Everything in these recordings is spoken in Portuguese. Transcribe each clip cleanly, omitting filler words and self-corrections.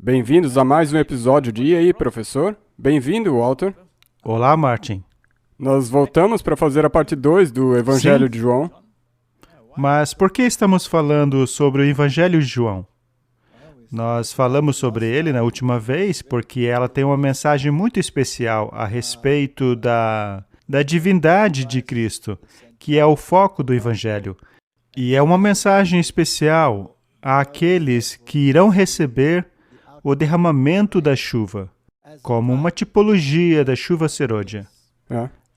Bem-vindos a mais um episódio de E aí, professor? Bem-vindo, Walter. Olá, Martin. Nós voltamos para fazer a parte 2 do Evangelho Sim. de João. Mas por que estamos falando sobre o Evangelho de João? Nós falamos sobre ele na última vez porque ela tem uma mensagem muito especial a respeito da divindade de Cristo, que é o foco do Evangelho. E é uma mensagem especial àqueles que irão receber o derramamento da chuva, como uma tipologia da chuva serôdia.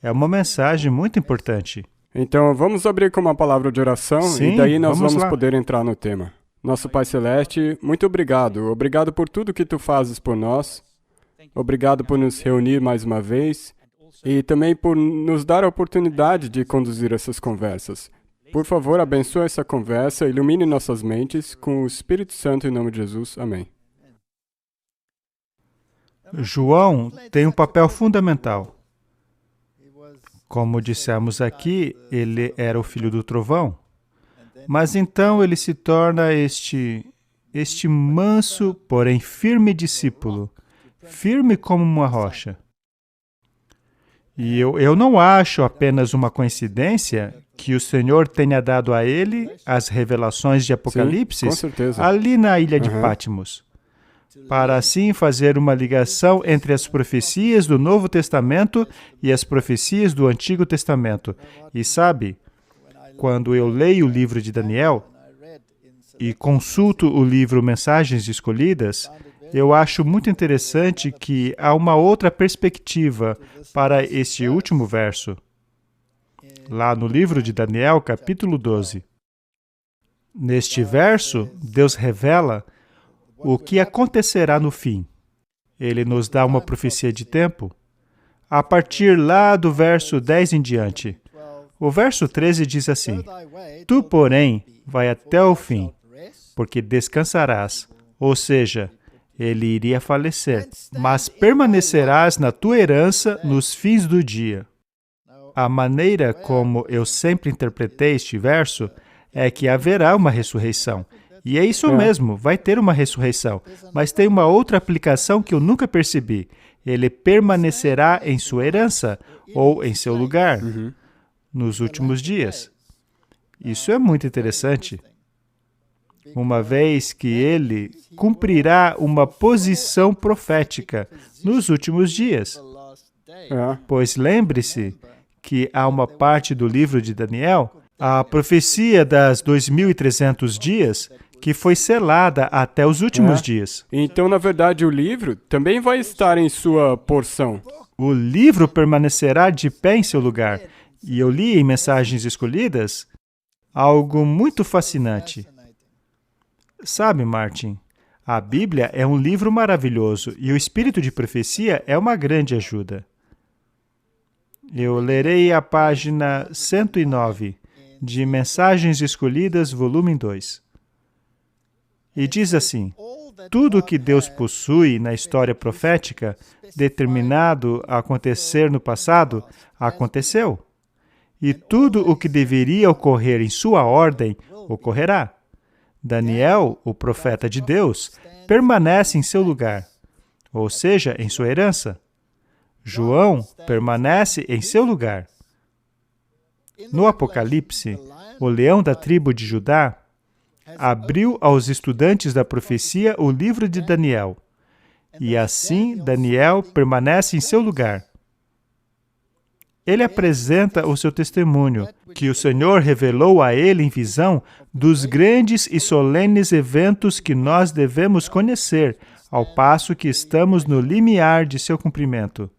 É uma mensagem muito importante. Então, vamos abrir com uma palavra de oração. Sim, e daí nós vamos vamos lá. poder entrar no tema. Nosso Pai Celeste, muito obrigado. Obrigado por tudo que Tu fazes por nós. Obrigado por nos reunir mais uma vez e também por nos dar a oportunidade de conduzir essas conversas. Por favor, abençoe essa conversa, ilumine nossas mentes com o Espírito Santo em nome de Jesus. Amém. João tem um papel fundamental. Como dissemos aqui, ele era o filho do trovão. Mas então ele se torna este manso, porém firme discípulo, firme como uma rocha. E eu não acho apenas uma coincidência que o Senhor tenha dado a ele as revelações de Apocalipse com certeza. ali na ilha de Patmos, para assim fazer uma ligação entre as profecias do Novo Testamento e as profecias do Antigo Testamento. E sabe, quando eu leio o livro de Daniel e consulto o livro Mensagens Escolhidas, eu acho muito interessante que há uma outra perspectiva para este último verso. Lá no livro de Daniel, capítulo 12. Neste verso, Deus revela o que acontecerá no fim. Ele nos dá uma profecia de tempo. A partir lá do verso 10 em diante. O verso 13 diz assim: Tu, porém, vai até o fim, porque descansarás. Ou seja, ele iria falecer, mas permanecerás na tua herança nos fins do dia. A maneira como eu sempre interpretei este verso é que haverá uma ressurreição. E é isso mesmo, vai ter uma ressurreição. Mas tem uma outra aplicação que eu nunca percebi. Ele permanecerá em sua herança, ou em seu lugar, nos últimos dias. Isso é muito interessante. Uma vez que ele cumprirá uma posição profética nos últimos dias. Pois lembre-se que há uma parte do livro de Daniel, a profecia das 2.300 dias, que foi selada até os últimos dias. Então, na verdade, o livro também vai estar em sua porção. O livro permanecerá de pé em seu lugar. E eu li em Mensagens Escolhidas algo muito fascinante. Sabe, Martin, a Bíblia é um livro maravilhoso e o espírito de profecia é uma grande ajuda. Eu lerei a página 109 de Mensagens Escolhidas, volume 2. E diz assim: tudo o que Deus possui na história profética, determinado a acontecer no passado, aconteceu. E tudo o que deveria ocorrer em sua ordem, ocorrerá. Daniel, o profeta de Deus, permanece em seu lugar, ou seja, em sua herança. João permanece em seu lugar. No Apocalipse, o leão da tribo de Judá abriu aos estudantes da profecia o livro de Daniel, e assim Daniel permanece em seu lugar. Ele apresenta o seu testemunho, que o Senhor revelou a ele em visão dos grandes e solenes eventos que nós devemos conhecer, ao passo que estamos no limiar de seu cumprimento.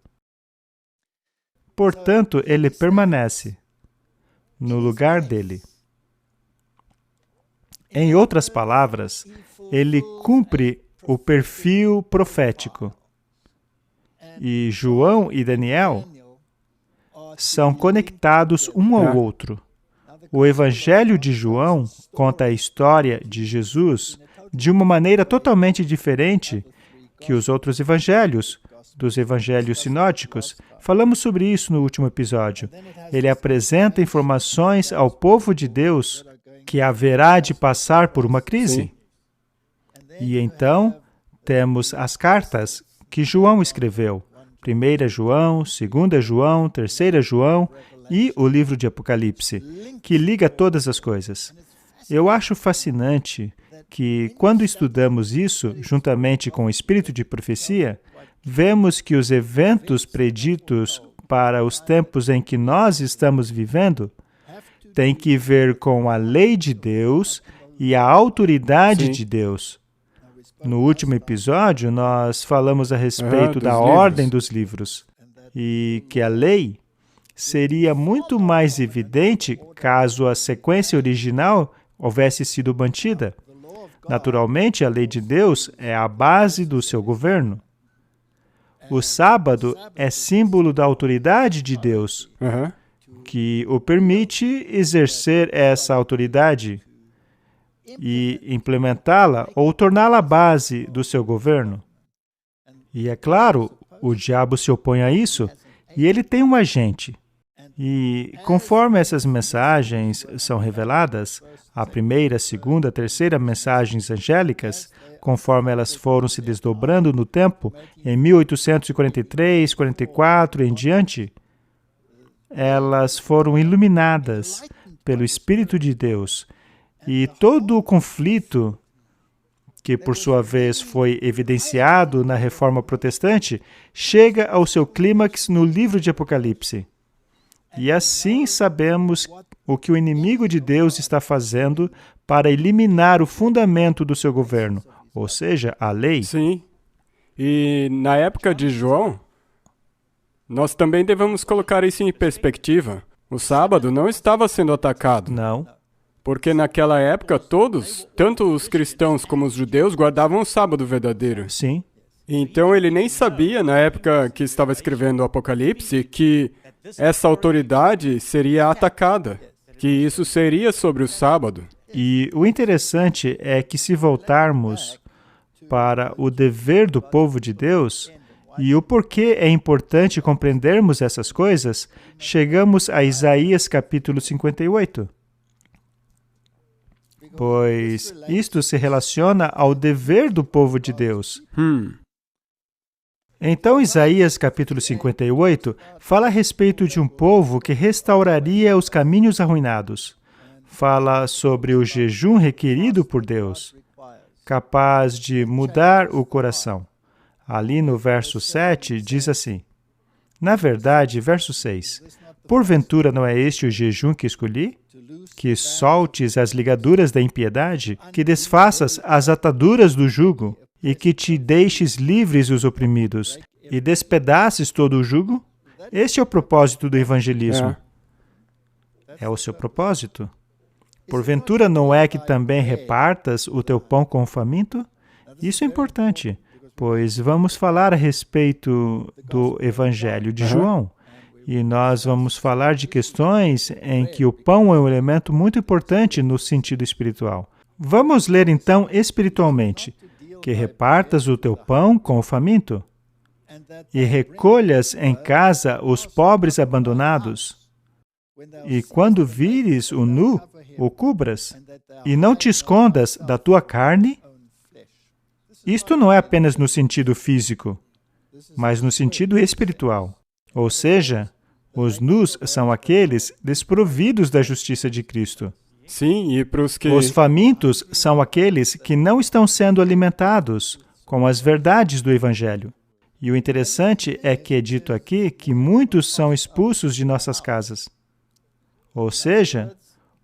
Portanto, ele permanece no lugar dele. Em outras palavras, ele cumpre o perfil profético. E João e Daniel são conectados um ao outro. O Evangelho de João conta a história de Jesus de uma maneira totalmente diferente que os outros evangelhos, dos evangelhos sinóticos. Falamos sobre isso no último episódio. Ele apresenta informações ao povo de Deus que haverá de passar por uma crise. E então, temos as cartas que João escreveu. 1 João, 2 João, 3 João e o livro de Apocalipse, que liga todas as coisas. Eu acho fascinante que, quando estudamos isso, juntamente com o espírito de profecia, vemos que os eventos preditos para os tempos em que nós estamos vivendo têm que ver com a lei de Deus e a autoridade de Deus. No último episódio, nós falamos a respeito da ordem dos livros e que a lei seria muito mais evidente caso a sequência original houvesse sido mantida. Naturalmente, a lei de Deus é a base do seu governo. O sábado é símbolo da autoridade de Deus, que o permite exercer essa autoridade e implementá-la ou torná-la a base do seu governo. E é claro, o diabo se opõe a isso e ele tem um agente. E conforme essas mensagens são reveladas, a primeira, segunda, terceira mensagens angélicas, conforme elas foram se desdobrando no tempo, em 1843, 44 e em diante, elas foram iluminadas pelo Espírito de Deus. E todo o conflito, que por sua vez foi evidenciado na Reforma Protestante, chega ao seu clímax no livro de Apocalipse. E assim sabemos o que o inimigo de Deus está fazendo para eliminar o fundamento do seu governo, ou seja, a lei. Sim. E na época de João, nós também devemos colocar isso em perspectiva. O sábado não estava sendo atacado. Não. Porque naquela época todos, tanto os cristãos como os judeus, guardavam o sábado verdadeiro. Sim. Então ele nem sabia, na época que estava escrevendo o Apocalipse, que essa autoridade seria atacada, que isso seria sobre o sábado. E o interessante é que se voltarmos para o dever do povo de Deus e o porquê é importante compreendermos essas coisas, chegamos a Isaías capítulo 58. Pois isto se relaciona ao dever do povo de Deus. Então, Isaías capítulo 58 fala a respeito de um povo que restauraria os caminhos arruinados. Fala sobre o jejum requerido por Deus, capaz de mudar o coração. Ali no verso 7 diz assim, na verdade, verso 6, porventura não é este o jejum que escolhi? Que soltes as ligaduras da impiedade, que desfaças as ataduras do jugo, e que te deixes livres os oprimidos, e despedaces todo o jugo? Este é o propósito do evangelismo. É o seu propósito. Porventura não é que também repartas o teu pão com o faminto? Isso é importante, pois vamos falar a respeito do Evangelho de João. E nós vamos falar de questões em que o pão é um elemento muito importante no sentido espiritual. Vamos ler então espiritualmente. Que repartas o teu pão com o faminto, e recolhas em casa os pobres abandonados, e quando vires o nu, o cubras, e não te escondas da tua carne. Isto não é apenas no sentido físico, mas no sentido espiritual. Ou seja, os nus são aqueles desprovidos da justiça de Cristo. Sim, e para os que... Os famintos são aqueles que não estão sendo alimentados com as verdades do Evangelho. E o interessante é que é dito aqui que muitos são expulsos de nossas casas. Ou seja,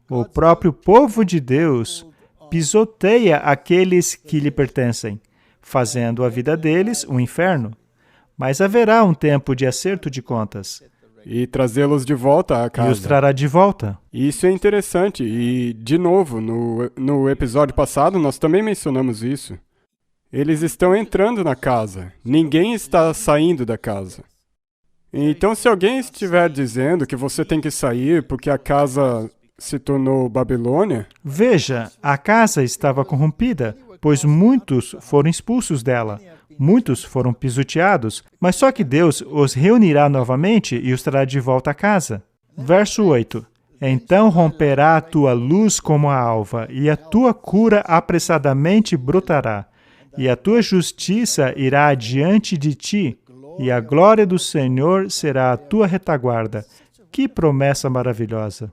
o próprio povo de Deus pisoteia aqueles que lhe pertencem, fazendo a vida deles um inferno. Mas haverá um tempo de acerto de contas. E trazê-los de volta à casa. E os trará de volta. Isso é interessante. E, de novo, no episódio passado, nós também mencionamos isso. Eles estão entrando na casa. Ninguém está saindo da casa. Então, se alguém estiver dizendo que você tem que sair porque a casa se tornou Babilônia... Veja, a casa estava corrompida, pois muitos foram expulsos dela. Muitos foram pisoteados, mas só que Deus os reunirá novamente e os trará de volta a casa. Verso 8. Então romperá a tua luz como a alva, e a tua cura apressadamente brotará. e a tua justiça irá adiante de ti, e a glória do Senhor será a tua retaguarda. Que promessa maravilhosa!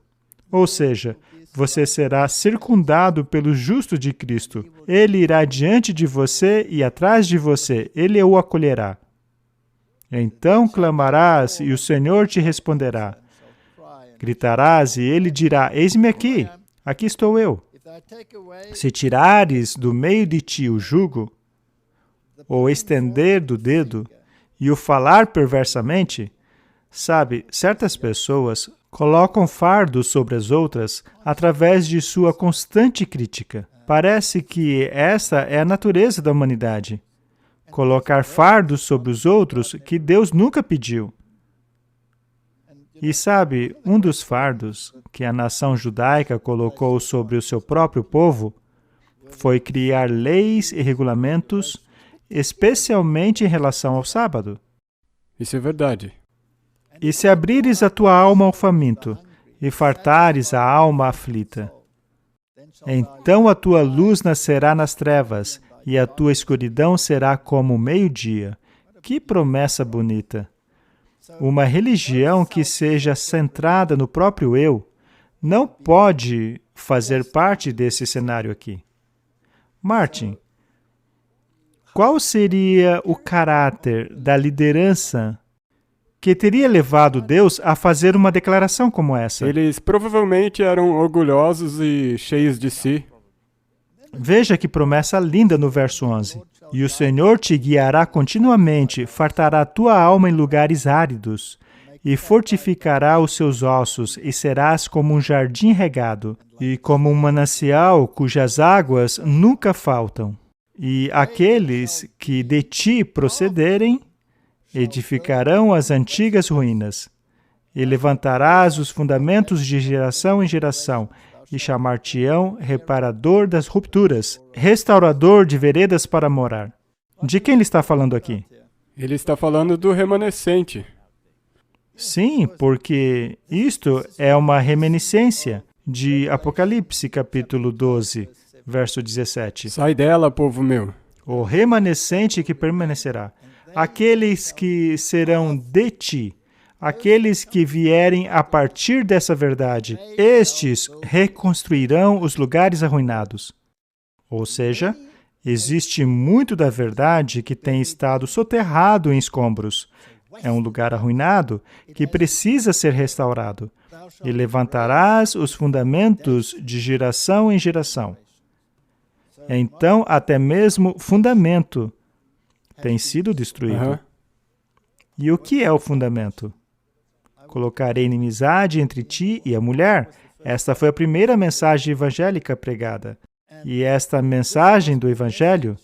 Ou seja, você será circundado pelo justo de Cristo. Ele irá diante de você e atrás de você. Ele o acolherá. Então clamarás e o Senhor te responderá. Gritarás e ele dirá, eis-me aqui, aqui estou eu. Se tirares do meio de ti o jugo, ou estender do dedo, e o falar perversamente, sabe, certas pessoas colocam fardos sobre as outras através de sua constante crítica. Parece que essa é a natureza da humanidade. Colocar fardos sobre os outros que Deus nunca pediu. E sabe, um dos fardos que a nação judaica colocou sobre o seu próprio povo foi criar leis e regulamentos, especialmente em relação ao sábado. Isso é verdade. E se abrires a tua alma ao faminto, e fartares a alma aflita, então a tua luz nascerá nas trevas, e a tua escuridão será como o meio-dia. Que promessa bonita! Uma religião que seja centrada no próprio eu não pode fazer parte desse cenário aqui. Martin, qual seria o caráter da liderança que teria levado Deus a fazer uma declaração como essa? Eles provavelmente eram orgulhosos e cheios de si. Veja que promessa linda no verso 11. E o Senhor te guiará continuamente, fartará a tua alma em lugares áridos, e fortificará os seus ossos, e serás como um jardim regado, e como um manancial cujas águas nunca faltam. E aqueles que de ti procederem, edificarão as antigas ruínas, e levantarás os fundamentos de geração em geração, e chamar-te-ão reparador das rupturas, restaurador de veredas para morar. De quem ele está falando aqui? Ele está falando do remanescente. Sim, porque isto é uma reminiscência de Apocalipse, capítulo 12, verso 17. Sai dela, povo meu. O remanescente que permanecerá. Aqueles que serão de ti. Aqueles que vierem a partir dessa verdade, estes reconstruirão os lugares arruinados. Ou seja, existe muito da verdade que tem estado soterrado em escombros. É um lugar arruinado que precisa ser restaurado. E levantarás os fundamentos de geração em geração. Então, até mesmo fundamento tem sido destruído. E o que é o fundamento? Colocarei inimizade entre ti e a mulher. Esta foi a primeira mensagem evangélica pregada. E esta mensagem do Evangelho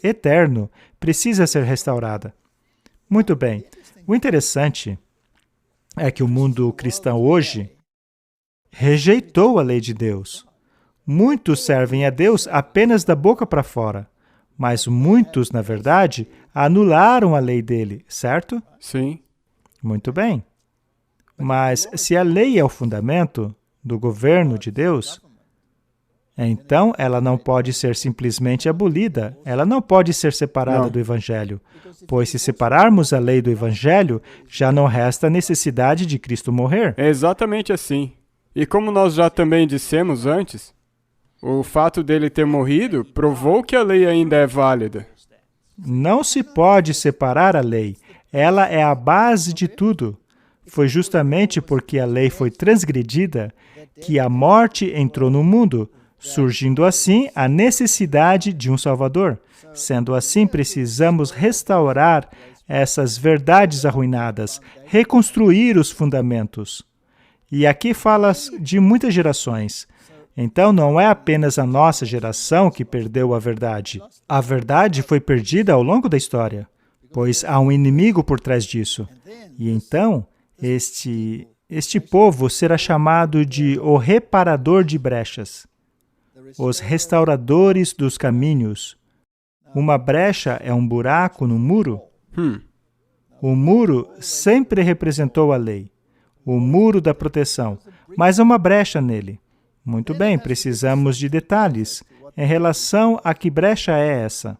eterno, precisa ser restaurada. Muito bem. O interessante é que o mundo cristão hoje rejeitou a lei de Deus. Muitos servem a Deus apenas da boca para fora. Mas muitos, na verdade, anularam a lei dele, certo? Sim. Muito bem. Mas se a lei é o fundamento do governo de Deus, então ela não pode ser simplesmente abolida. Ela não pode ser separada do Evangelho. Pois se separarmos a lei do Evangelho, já não resta necessidade de Cristo morrer. É exatamente assim. E como nós já também dissemos antes, o fato dele ter morrido provou que a lei ainda é válida. Não se pode separar a lei. Ela é a base de tudo. Foi justamente porque a lei foi transgredida que a morte entrou no mundo, surgindo assim a necessidade de um Salvador. Sendo assim, precisamos restaurar essas verdades arruinadas, reconstruir os fundamentos. E aqui fala de muitas gerações. Então, não é apenas a nossa geração que perdeu a verdade. A verdade foi perdida ao longo da história, pois há um inimigo por trás disso. E então, este povo será chamado de o reparador de brechas, os restauradores dos caminhos. Uma brecha é um buraco no muro. O muro sempre representou a lei, o muro da proteção, mas há uma brecha nele. Muito bem, precisamos de detalhes. em relação a que brecha é essa.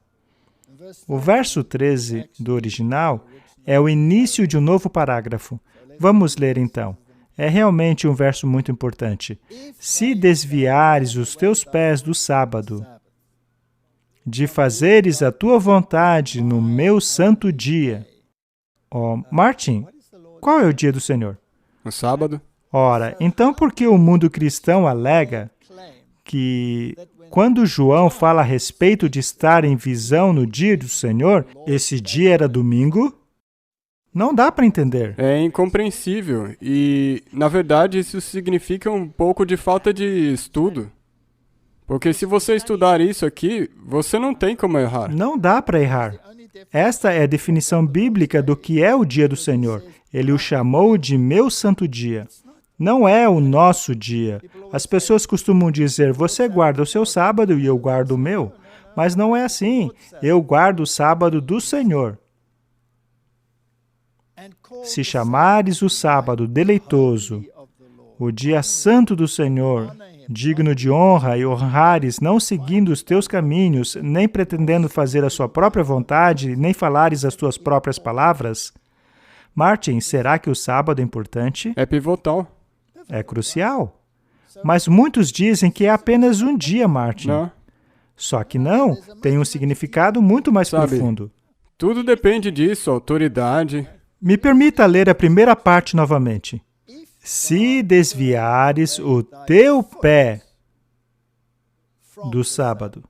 O verso 13 do original é o início de um novo parágrafo. Vamos ler então. É realmente um verso muito importante. Se desviares os teus pés do sábado, de fazeres a tua vontade no meu santo dia. Martin, qual é o dia do Senhor? O sábado? Ora, então por que o mundo cristão alega que quando João fala a respeito de estar em visão no dia do Senhor, esse dia era domingo? Não dá para entender. É incompreensível e, na verdade, isso significa um pouco de falta de estudo. Porque se você estudar isso aqui, você não tem como errar. Não dá para errar. Esta é a definição bíblica do que é o dia do Senhor. Ele o chamou de meu santo dia. Não é o nosso dia. As pessoas costumam dizer, você guarda o seu sábado e eu guardo o meu. Mas não é assim. Eu guardo o sábado do Senhor. Se chamares o sábado deleitoso, o dia santo do Senhor, digno de honra, e honrares, não seguindo os teus caminhos, nem pretendendo fazer a sua própria vontade, nem falares as tuas próprias palavras, Martin, será que o sábado é importante? É pivotal. É crucial. Mas muitos dizem que é apenas um dia, Martin. Não. Só que não, tem um significado muito mais profundo. Tudo depende disso, autoridade. Me permita ler a primeira parte novamente. Se desviares o teu pé do sábado.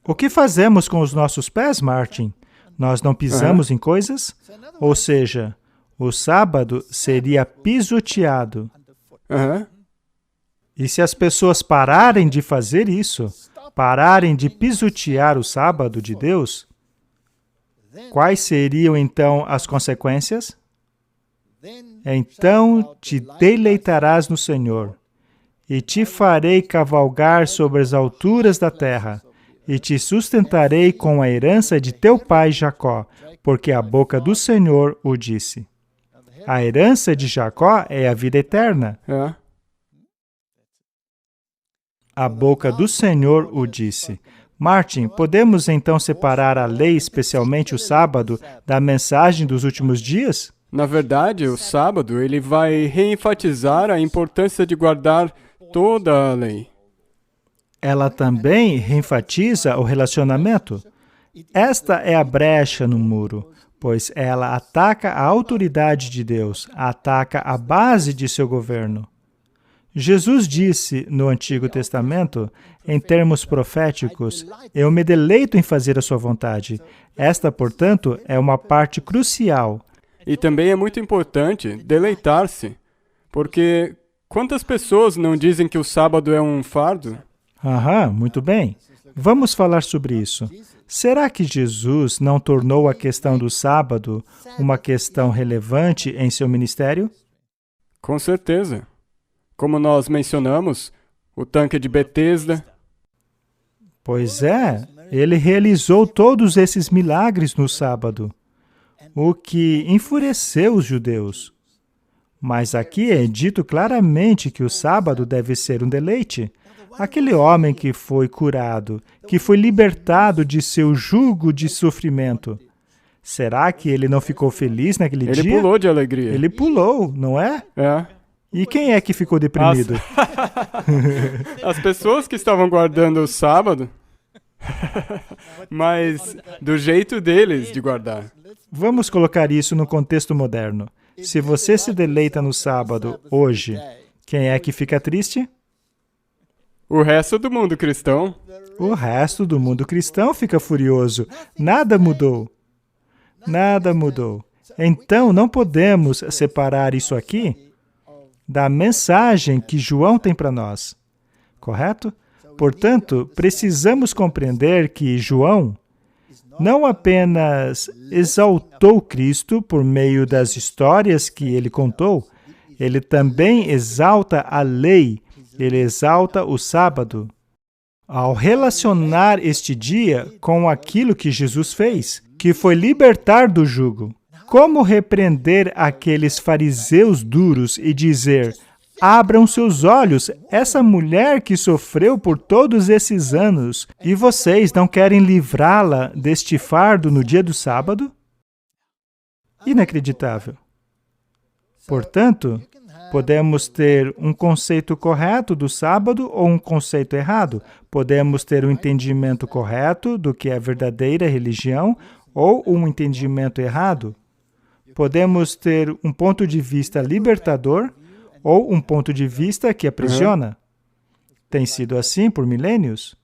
O que fazemos com os nossos pés, Martin? Nós não pisamos em coisas? Ou seja, o sábado seria pisoteado. E se as pessoas pararem de fazer isso, pararem de pisotear o sábado de Deus, quais seriam então as consequências? Então te deleitarás no Senhor, e te farei cavalgar sobre as alturas da terra, e te sustentarei com a herança de teu pai Jacó, porque a boca do Senhor o disse. A herança de Jacó é a vida eterna. A boca do Senhor o disse. Martin, podemos então separar a lei, especialmente o sábado, da mensagem dos últimos dias? Na verdade, o sábado ele vai reenfatizar a importância de guardar toda a lei. Ela também reenfatiza o relacionamento. Esta é a brecha no muro, pois ela ataca a autoridade de Deus, ataca a base de seu governo. Jesus disse no Antigo Testamento, em termos proféticos, eu me deleito em fazer a sua vontade. Esta, portanto, é uma parte crucial. E também é muito importante deleitar-se, porque quantas pessoas não dizem que o sábado é um fardo? Muito bem. Vamos falar sobre isso. Será que Jesus não tornou a questão do sábado uma questão relevante em seu ministério? Com certeza. Como nós mencionamos, o tanque de Betesda. Pois é, ele realizou todos esses milagres no sábado, o que enfureceu os judeus. Mas aqui é dito claramente que o sábado deve ser um deleite. Aquele homem que foi curado, que foi libertado de seu jugo de sofrimento, será que ele não ficou feliz naquele dia? Ele pulou de alegria. Ele pulou, não é? É. E quem é que ficou deprimido? As pessoas que estavam guardando o sábado, mas do jeito deles de guardar. Vamos colocar isso no contexto moderno. Se você se deleita no sábado hoje, quem é que fica triste? O resto do mundo cristão. O resto do mundo cristão fica furioso. Nada mudou. Nada mudou. Então, não podemos separar isso aqui da mensagem que João tem para nós. Correto? Portanto, precisamos compreender que João não apenas exaltou Cristo por meio das histórias que ele contou, ele também exalta a lei, ele exalta o sábado. Ao relacionar este dia com aquilo que Jesus fez, que foi libertar do jugo, como repreender aqueles fariseus duros e dizer, Abram seus olhos, essa mulher que sofreu por todos esses anos, e vocês não querem livrá-la deste fardo no dia do sábado? Inacreditável. Portanto, podemos ter um conceito correto do sábado ou um conceito errado. Podemos ter um entendimento correto do que é verdadeira religião ou um entendimento errado. Podemos ter um ponto de vista libertador ou um ponto de vista que aprisiona. Tem sido assim por milênios.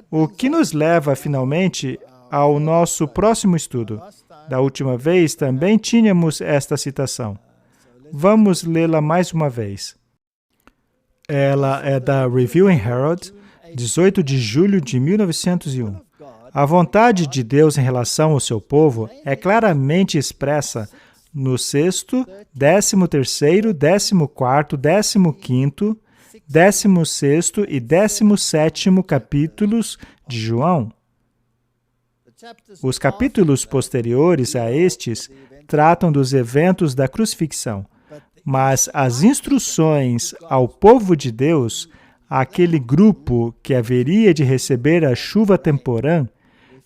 O que nos leva, finalmente, ao nosso próximo estudo. Da última vez, também tínhamos esta citação. Vamos lê-la mais uma vez. Ela é da Review and Herald, 18 de julho de 1901. A vontade de Deus em relação ao seu povo é claramente expressa no 6º, 13º, 14º, 15º, 16º e 17º capítulos de João. Os capítulos posteriores a estes tratam dos eventos da crucifixão, mas as instruções ao povo de Deus, àquele grupo que haveria de receber a chuva temporã,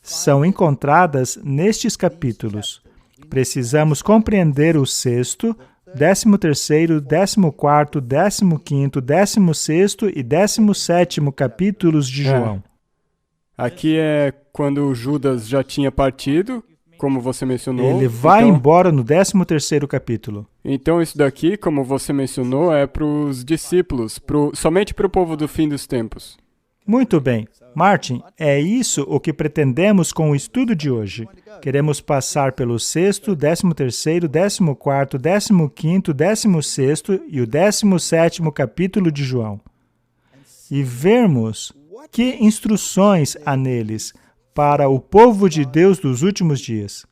são encontradas nestes capítulos. Precisamos compreender o 6º, 13º, 14º, 15º, 16º e 17º capítulos de João. Aqui é quando Judas já tinha partido, como você mencionou. Ele vai embora no 13º capítulo. Então isso daqui, como você mencionou, é para os discípulos, somente para o povo do fim dos tempos. Muito bem. Martin, é isso o que pretendemos com o estudo de hoje. Queremos passar pelo 6º, 13º, 14º, 15º, 16º e o 17º capítulo de João. E vermos que instruções há neles para o povo de Deus dos últimos dias.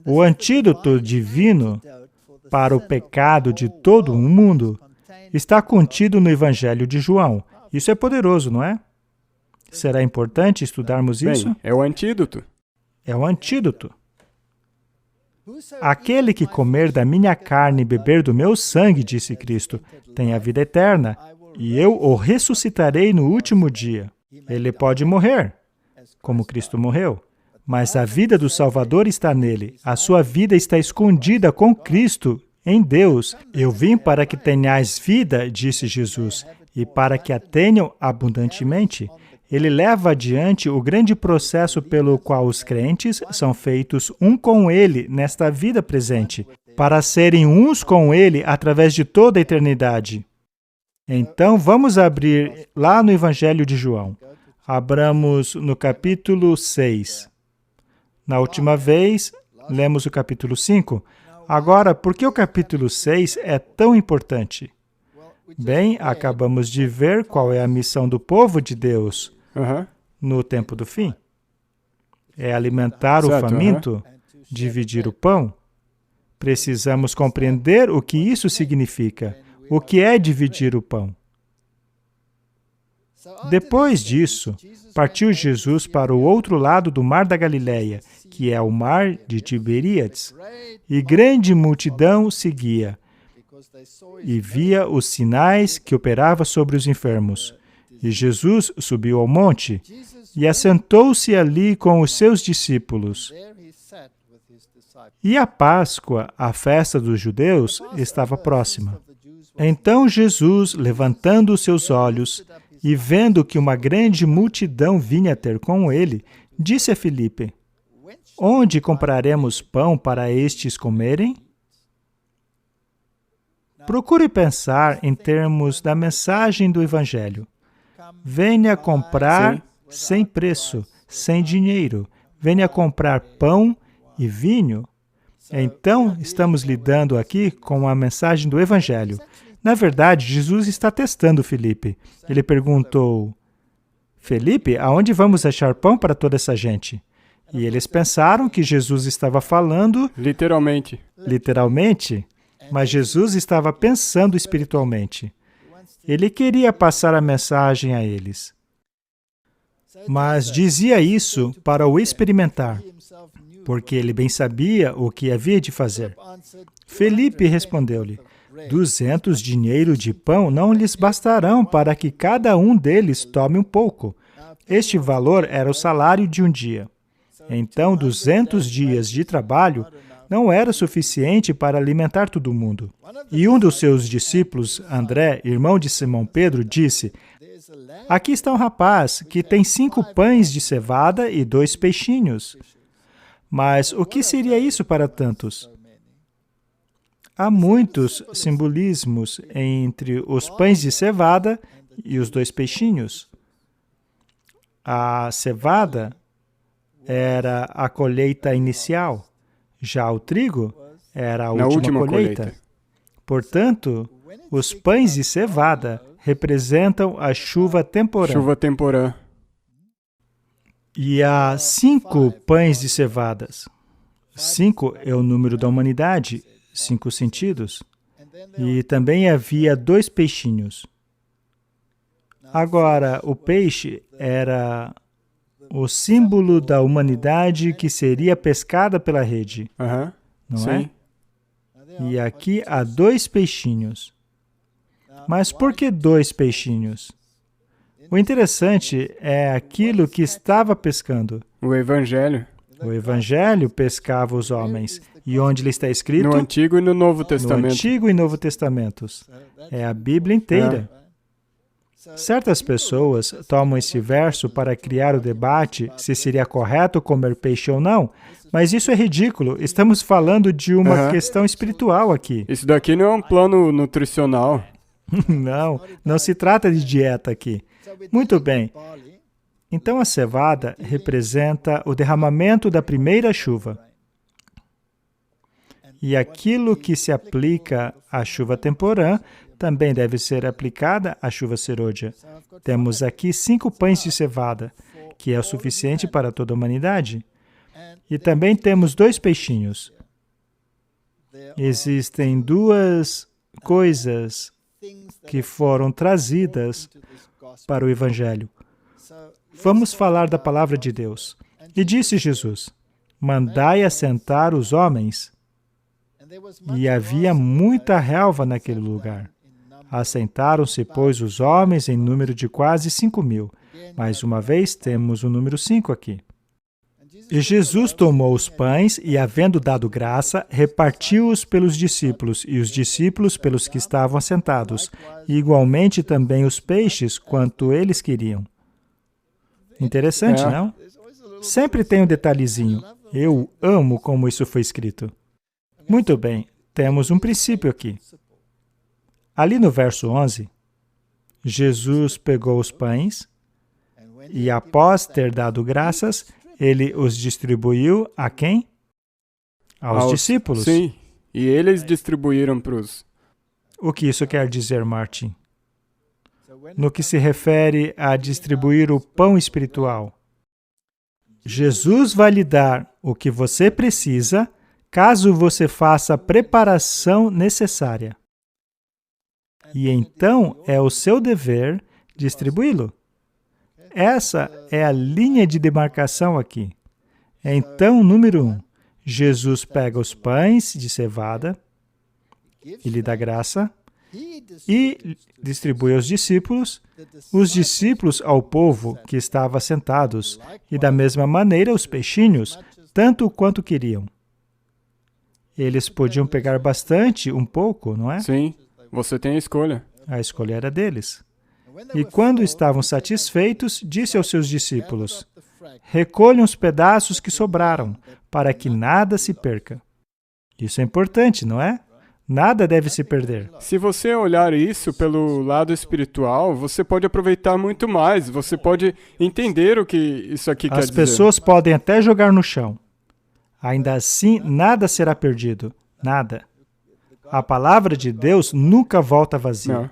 O antídoto divino para o pecado de todo o mundo está contido no Evangelho de João. Isso é poderoso, não é? Será importante estudarmos isso? É o antídoto. É o antídoto. Aquele que comer da minha carne e beber do meu sangue, disse Cristo, tem a vida eterna, e eu o ressuscitarei no último dia. Ele pode morrer, como Cristo morreu, mas a vida do Salvador está nele. A sua vida está escondida com Cristo, em Deus. Eu vim para que tenhais vida, disse Jesus, e para que a tenham abundantemente. Ele leva adiante o grande processo pelo qual os crentes são feitos um com Ele nesta vida presente, para serem uns com Ele através de toda a eternidade. Então, vamos abrir lá no Evangelho de João. Abramos no capítulo 6. Na última vez, lemos o capítulo 5. Agora, por que o capítulo 6 é tão importante? Bem, acabamos de ver qual é a missão do povo de Deus no tempo do fim. É alimentar o faminto, dividir o pão. Precisamos compreender o que isso significa. O que é dividir o pão? Depois disso, partiu Jesus para o outro lado do mar da Galileia, que é o mar de Tiberíades, e grande multidão seguia, e via os sinais que operava sobre os enfermos. E Jesus subiu ao monte, e assentou-se ali com os seus discípulos. E a Páscoa, a festa dos judeus, estava próxima. Então Jesus, levantando os seus olhos, e vendo que uma grande multidão vinha ter com ele, disse a Filipe, onde compraremos pão para estes comerem? Procure pensar em termos da mensagem do Evangelho. Venha comprar sem preço, sem dinheiro. Venha comprar pão e vinho. Então, estamos lidando aqui com a mensagem do Evangelho. Na verdade, Jesus está testando Filipe. Ele perguntou, Filipe, aonde vamos achar pão para toda essa gente? E eles pensaram que Jesus estava falando... Literalmente. Literalmente, mas Jesus estava pensando espiritualmente. Ele queria passar a mensagem a eles. Mas dizia isso para o experimentar, porque ele bem sabia o que havia de fazer. Filipe respondeu-lhe, 200 dinheiro de pão não lhes bastarão para que cada um deles tome um pouco. Este valor era o salário de um dia. Então, 200 dias de trabalho não era suficiente para alimentar todo mundo. E um dos seus discípulos, André, irmão de Simão Pedro, disse: aqui está um rapaz que tem 5 pães de cevada e 2 peixinhos. Mas o que seria isso para tantos? Há muitos simbolismos entre os pães de cevada e os 2 peixinhos. A cevada era a colheita inicial, já o trigo era a última colheita. Portanto, os pães de cevada representam a chuva temporã. Chuva temporã. E há 5 pães de cevadas. 5 é o número da humanidade, 5 sentidos. E também havia 2 peixinhos. Agora, o peixe era o símbolo da humanidade que seria pescada pela rede. Não é? E aqui há 2 peixinhos. Mas por que 2 peixinhos? O interessante é aquilo que estava pescando. O Evangelho. O Evangelho pescava os homens. E onde ele está escrito? No Antigo e no Novo Testamento. No Antigo e Novo Testamentos. É a Bíblia inteira. Certas pessoas tomam esse verso para criar o debate se seria correto comer peixe ou não, mas isso é ridículo. Estamos falando de uma questão espiritual aqui. Isso daqui não é um plano nutricional. Não se trata de dieta aqui. Muito bem. Então a cevada representa o derramamento da primeira chuva. E aquilo que se aplica à chuva temporã também deve ser aplicada à chuva serôdia. Temos aqui 5 pães de cevada, que é o suficiente para toda a humanidade. E também temos 2 peixinhos. Existem 2 coisas que foram trazidas para o Evangelho. Vamos falar da palavra de Deus. E disse Jesus: mandai assentar os homens. E havia muita relva naquele lugar. Assentaram-se, pois, os homens em número de quase 5.000. Mais uma vez, temos o número 5 aqui. E Jesus tomou os pães e, havendo dado graça, repartiu-os pelos discípulos, e os discípulos pelos que estavam assentados, e igualmente também os peixes, quanto eles queriam. Interessante, não? Sempre tem um detalhezinho. Eu amo como isso foi escrito. Muito bem, temos um princípio aqui. Ali no verso 11, Jesus pegou os pães e, após ter dado graças, ele os distribuiu a quem? Aos discípulos. Sim, e eles distribuíram para os... O que isso quer dizer, Martin? No que se refere a distribuir o pão espiritual, Jesus vai lhe dar o que você precisa caso você faça a preparação necessária. E então é o seu dever distribuí-lo. Essa é a linha de demarcação aqui. Então, número 1, Jesus pega os pães de cevada e lhe dá graça e distribui aos discípulos, os discípulos ao povo que estava sentados, e da mesma maneira os peixinhos, tanto quanto queriam. Eles podiam pegar bastante, um pouco, não é? Sim, você tem a escolha. A escolha era deles. E quando estavam satisfeitos, disse aos seus discípulos: recolham os pedaços que sobraram, para que nada se perca. Isso é importante, não é? Nada deve se perder. Se você olhar isso pelo lado espiritual, você pode aproveitar muito mais. Você pode entender o que isso aqui quer dizer. As pessoas podem até jogar no chão. Ainda assim, nada será perdido. Nada. A palavra de Deus nunca volta vazia. Não.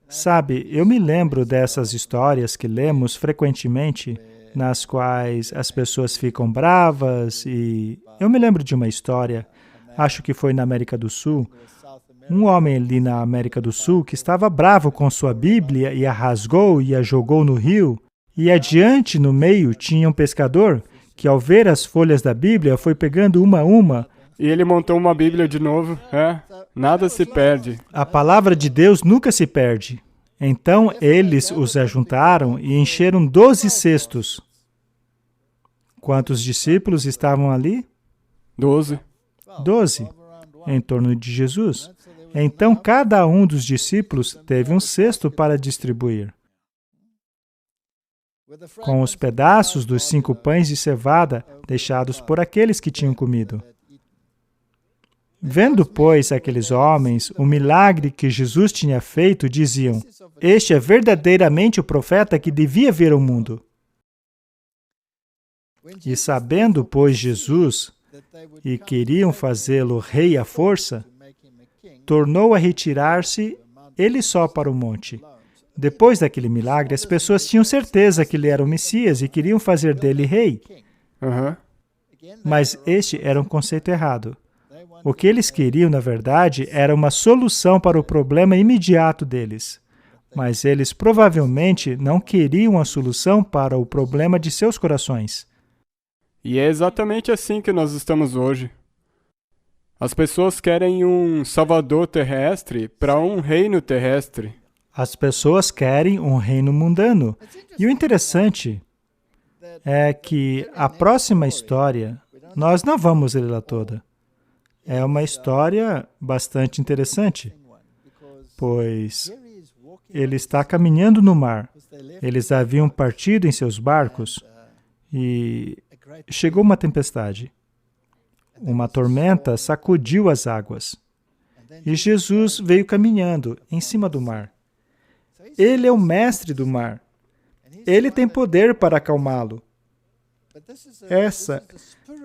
Sabe, eu me lembro dessas histórias que lemos frequentemente, nas quais as pessoas ficam bravas e... Eu me lembro de uma história, acho que foi na América do Sul, um homem ali na América do Sul que estava bravo com sua Bíblia e a rasgou e a jogou no rio, e adiante no meio tinha um pescador que, ao ver as folhas da Bíblia, foi pegando uma a uma E ele montou uma Bíblia de novo. Nada se perde. A palavra de Deus nunca se perde. Então, eles os ajuntaram e encheram 12 cestos. Quantos discípulos estavam ali? 12. 12, em torno de Jesus. Então, cada um dos discípulos teve um cesto para distribuir. Com os pedaços dos 5 pães de cevada deixados por aqueles que tinham comido. Vendo, pois, aqueles homens o milagre que Jesus tinha feito, diziam: este é verdadeiramente o profeta que devia vir ao mundo. E sabendo, pois, Jesus, e queriam fazê-lo rei à força, tornou a retirar-se ele só para o monte. Depois daquele milagre, as pessoas tinham certeza que ele era o Messias e queriam fazer dele rei. Mas este era um conceito errado. O que eles queriam, na verdade, era uma solução para o problema imediato deles. Mas eles provavelmente não queriam a solução para o problema de seus corações. E é exatamente assim que nós estamos hoje. As pessoas querem um salvador terrestre para um reino terrestre. As pessoas querem um reino mundano. E o interessante é que a próxima história, nós não vamos lê-la toda. É uma história bastante interessante, pois ele está caminhando no mar. Eles haviam partido em seus barcos e chegou uma tempestade. Uma tormenta sacudiu as águas. E Jesus veio caminhando em cima do mar. Ele é o mestre do mar. Ele tem poder para acalmá-lo. Essa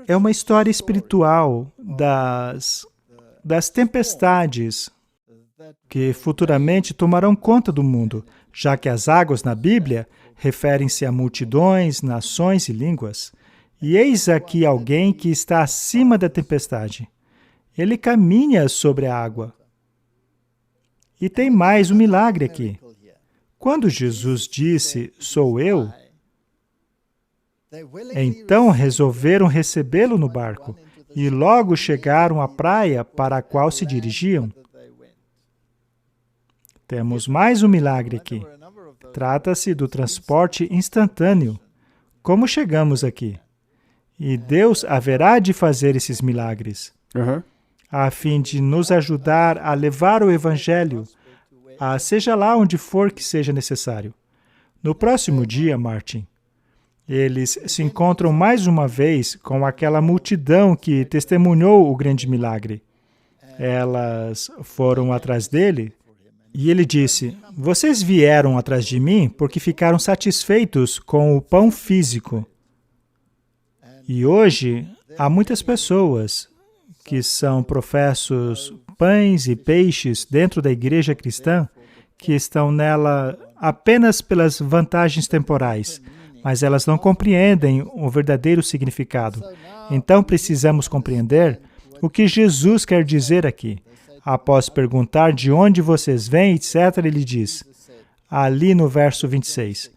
é uma história espiritual das tempestades que futuramente tomarão conta do mundo, já que as águas na Bíblia referem-se a multidões, nações e línguas. E eis aqui alguém que está acima da tempestade. Ele caminha sobre a água. E tem mais um milagre aqui. Quando Jesus disse, sou eu, então resolveram recebê-lo no barco e logo chegaram à praia para a qual se dirigiam. Temos mais um milagre aqui. Trata-se do transporte instantâneo. Como chegamos aqui? E Deus haverá de fazer esses milagres, a fim de nos ajudar a levar o Evangelho, seja lá onde for que seja necessário. No próximo dia, Martin, eles se encontram mais uma vez com aquela multidão que testemunhou o grande milagre. Elas foram atrás dele e ele disse, vocês vieram atrás de mim porque ficaram satisfeitos com o pão físico. E hoje, há muitas pessoas que são professos pães e peixes dentro da igreja cristã que estão nela apenas pelas vantagens temporais, mas elas não compreendem o verdadeiro significado. Então, precisamos compreender o que Jesus quer dizer aqui. Após perguntar de onde vocês vêm, etc., ele diz, ali no verso 26,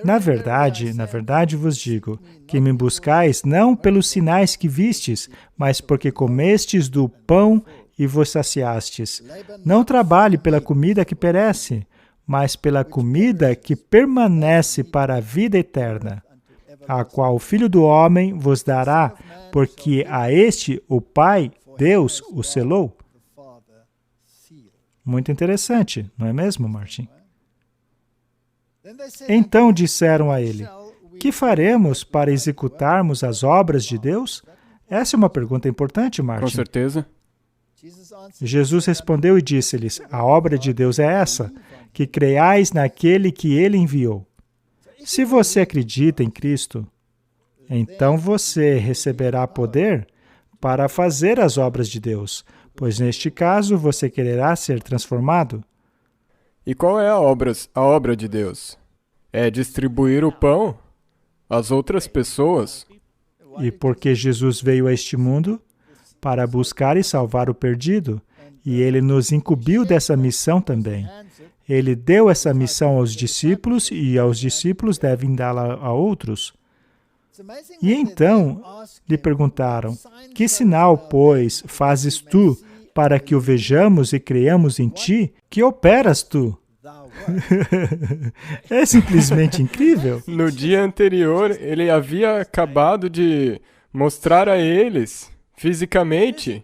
na verdade vos digo, que me buscais não pelos sinais que vistes, mas porque comestes do pão e vos saciastes. Não trabalhe pela comida que perece, mas pela comida que permanece para a vida eterna, a qual o Filho do Homem vos dará, porque a este o Pai, Deus, o selou. Muito interessante, não é mesmo, Martin? Então disseram a ele, que faremos para executarmos as obras de Deus? Essa é uma pergunta importante, Martin. Com certeza. Jesus respondeu e disse-lhes, a obra de Deus é essa, que creiais naquele que Ele enviou. Se você acredita em Cristo, então você receberá poder para fazer as obras de Deus, pois neste caso você quererá ser transformado. E qual é a obra de Deus? É distribuir o pão às outras pessoas. E porque Jesus veio a este mundo para buscar e salvar o perdido, e Ele nos incumbiu dessa missão também. Ele deu essa missão aos discípulos, e aos discípulos devem dá-la a outros. E então lhe perguntaram: que sinal, pois, fazes tu para que o vejamos e creiamos em ti? Que operas tu? É simplesmente incrível. No dia anterior, ele havia acabado de mostrar a eles, fisicamente,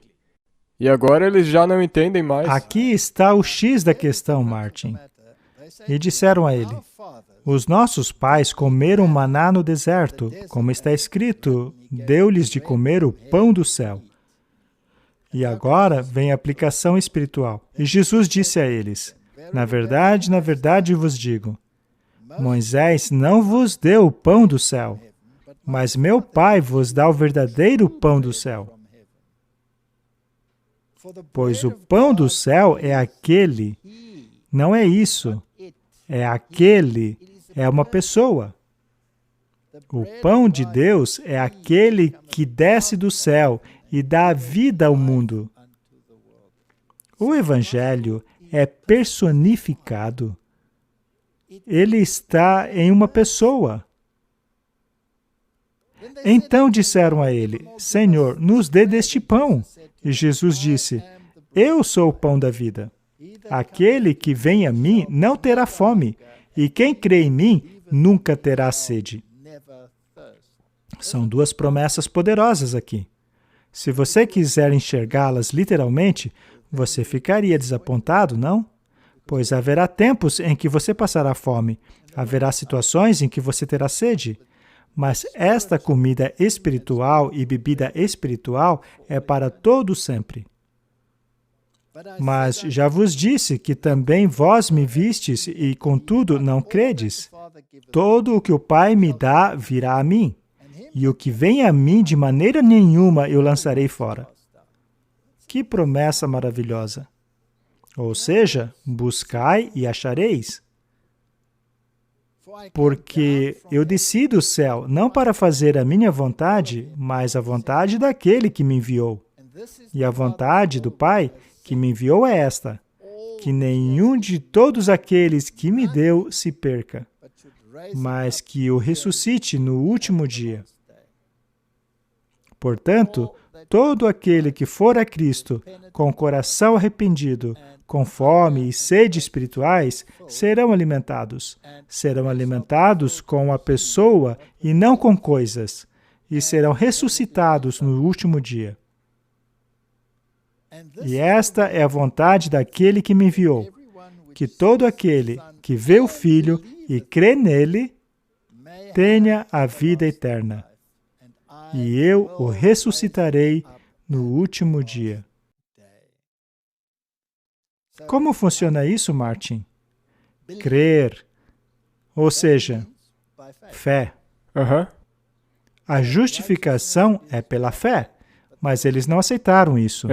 e agora eles já não entendem mais. Aqui está o X da questão, Martin. E disseram a ele: os nossos pais comeram maná no deserto, como está escrito, deu-lhes de comer o pão do céu. E agora vem a aplicação espiritual. E Jesus disse a eles: na verdade vos digo, Moisés não vos deu o pão do céu, mas meu Pai vos dá o verdadeiro pão do céu. Pois o pão do céu é aquele, não é isso, é aquele, é uma pessoa. O pão de Deus é aquele que desce do céu e dá vida ao mundo. O Evangelho é personificado. Ele está em uma pessoa. Então disseram a ele: Senhor, nos dê deste pão. E Jesus disse: eu sou o pão da vida. Aquele que vem a mim não terá fome, e quem crê em mim nunca terá sede. São duas promessas poderosas aqui. Se você quiser enxergá-las literalmente, você ficaria desapontado, não? Pois haverá tempos em que você passará fome, haverá situações em que você terá sede. Mas esta comida espiritual e bebida espiritual é para todo sempre. Mas já vos disse que também vós me vistes e, contudo, não credes. Todo o que o Pai me dá virá a mim, e o que vem a mim de maneira nenhuma eu lançarei fora. Que promessa maravilhosa! Ou seja, buscai e achareis. Porque eu desci do céu não para fazer a minha vontade, mas a vontade daquele que me enviou. E a vontade do Pai que me enviou é esta: que nenhum de todos aqueles que me deu se perca, mas que o ressuscite no último dia. Portanto, todo aquele que for a Cristo com o coração arrependido, com fome e sede espirituais, serão alimentados. Serão alimentados com a pessoa e não com coisas, e serão ressuscitados no último dia. E esta é a vontade daquele que me enviou, que todo aquele que vê o Filho e crê nele, tenha a vida eterna. E eu o ressuscitarei no último dia. Como funciona isso, Martin? Crer, ou seja, fé. A justificação é pela fé, mas eles não aceitaram isso.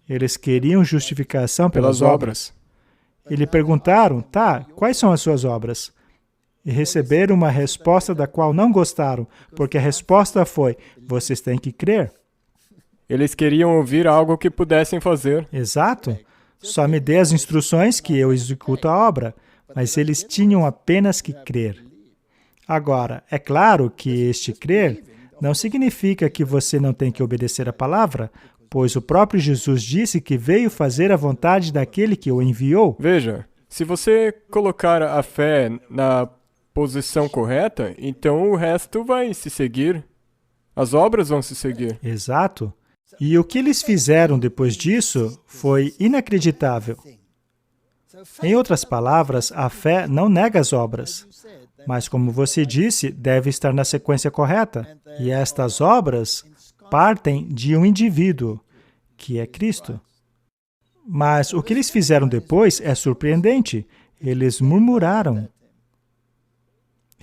Eles queriam justificação pelas obras. E lhe perguntaram: tá, quais são as suas obras? E receberam uma resposta da qual não gostaram, porque a resposta foi: vocês têm que crer. Eles queriam ouvir algo que pudessem fazer. Exato. Só me dê as instruções que eu executo a obra. Mas eles tinham apenas que crer. Agora, é claro que este crer não significa que você não tem que obedecer a palavra, pois o próprio Jesus disse que veio fazer a vontade daquele que o enviou. Veja, se você colocar a fé na posição correta, então o resto vai se seguir. As obras vão se seguir. Exato. E o que eles fizeram depois disso foi inacreditável. Em outras palavras, a fé não nega as obras. Mas, como você disse, deve estar na sequência correta. E estas obras partem de um indivíduo, que é Cristo. Mas o que eles fizeram depois é surpreendente. Eles murmuraram.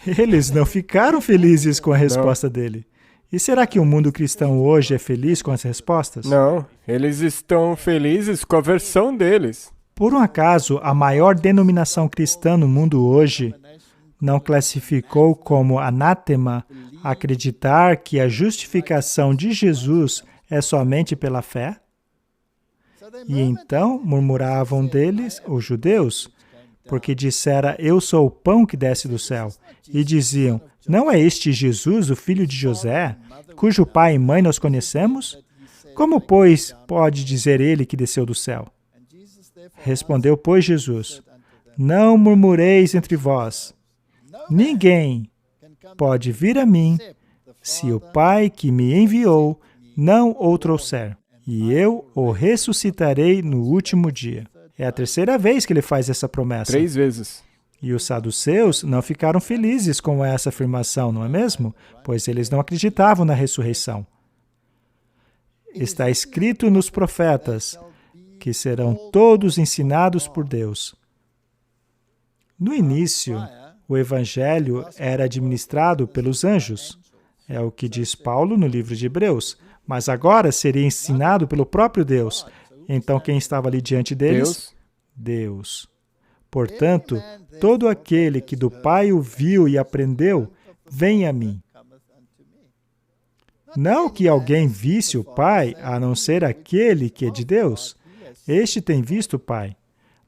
Eles não ficaram felizes com a resposta dele. E será que o mundo cristão hoje é feliz com as respostas? Não, eles estão felizes com a versão deles. Por um acaso, a maior denominação cristã no mundo hoje não classificou como anátema acreditar que a justificação de Jesus é somente pela fé? E então murmuravam deles, os judeus, porque dissera, eu sou o pão que desce do céu. E diziam, não é este Jesus, o filho de José, cujo pai e mãe nós conhecemos? Como, pois, pode dizer ele que desceu do céu? Respondeu, pois, Jesus, não murmureis entre vós. Ninguém pode vir a mim se o Pai que me enviou não o trouxer, e eu o ressuscitarei no último dia. É a terceira vez que ele faz essa promessa. 3 vezes. E os saduceus não ficaram felizes com essa afirmação, não é mesmo? Pois eles não acreditavam na ressurreição. Está escrito nos profetas que serão todos ensinados por Deus. No início, o Evangelho era administrado pelos anjos. É o que diz Paulo no livro de Hebreus. Mas agora seria ensinado pelo próprio Deus. Então, quem estava ali diante deles? Deus. Portanto, todo aquele que do Pai ouviu e aprendeu, vem a mim. Não que alguém visse o Pai, a não ser aquele que é de Deus. Este tem visto o Pai.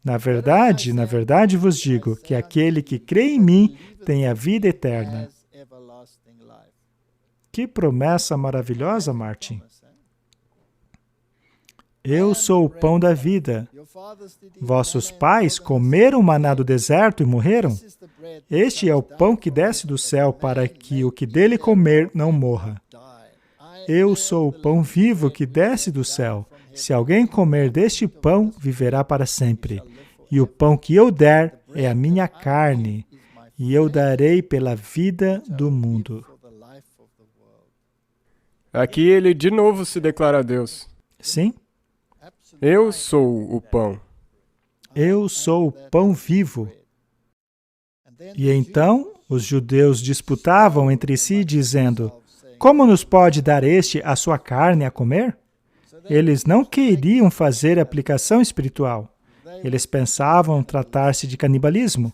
Na verdade vos digo que aquele que crê em mim tem a vida eterna. Que promessa maravilhosa, Martin. Eu sou o pão da vida. Vossos pais comeram maná do deserto e morreram? Este é o pão que desce do céu para que o que dele comer não morra. Eu sou o pão vivo que desce do céu. Se alguém comer deste pão, viverá para sempre. E o pão que eu der é a minha carne, e eu darei pela vida do mundo. Aqui ele de novo se declara a Deus. Sim? Eu sou o pão. Eu sou o pão vivo. E então os judeus disputavam entre si, dizendo, como nos pode dar este a sua carne a comer? Eles não queriam fazer aplicação espiritual. Eles pensavam tratar-se de canibalismo.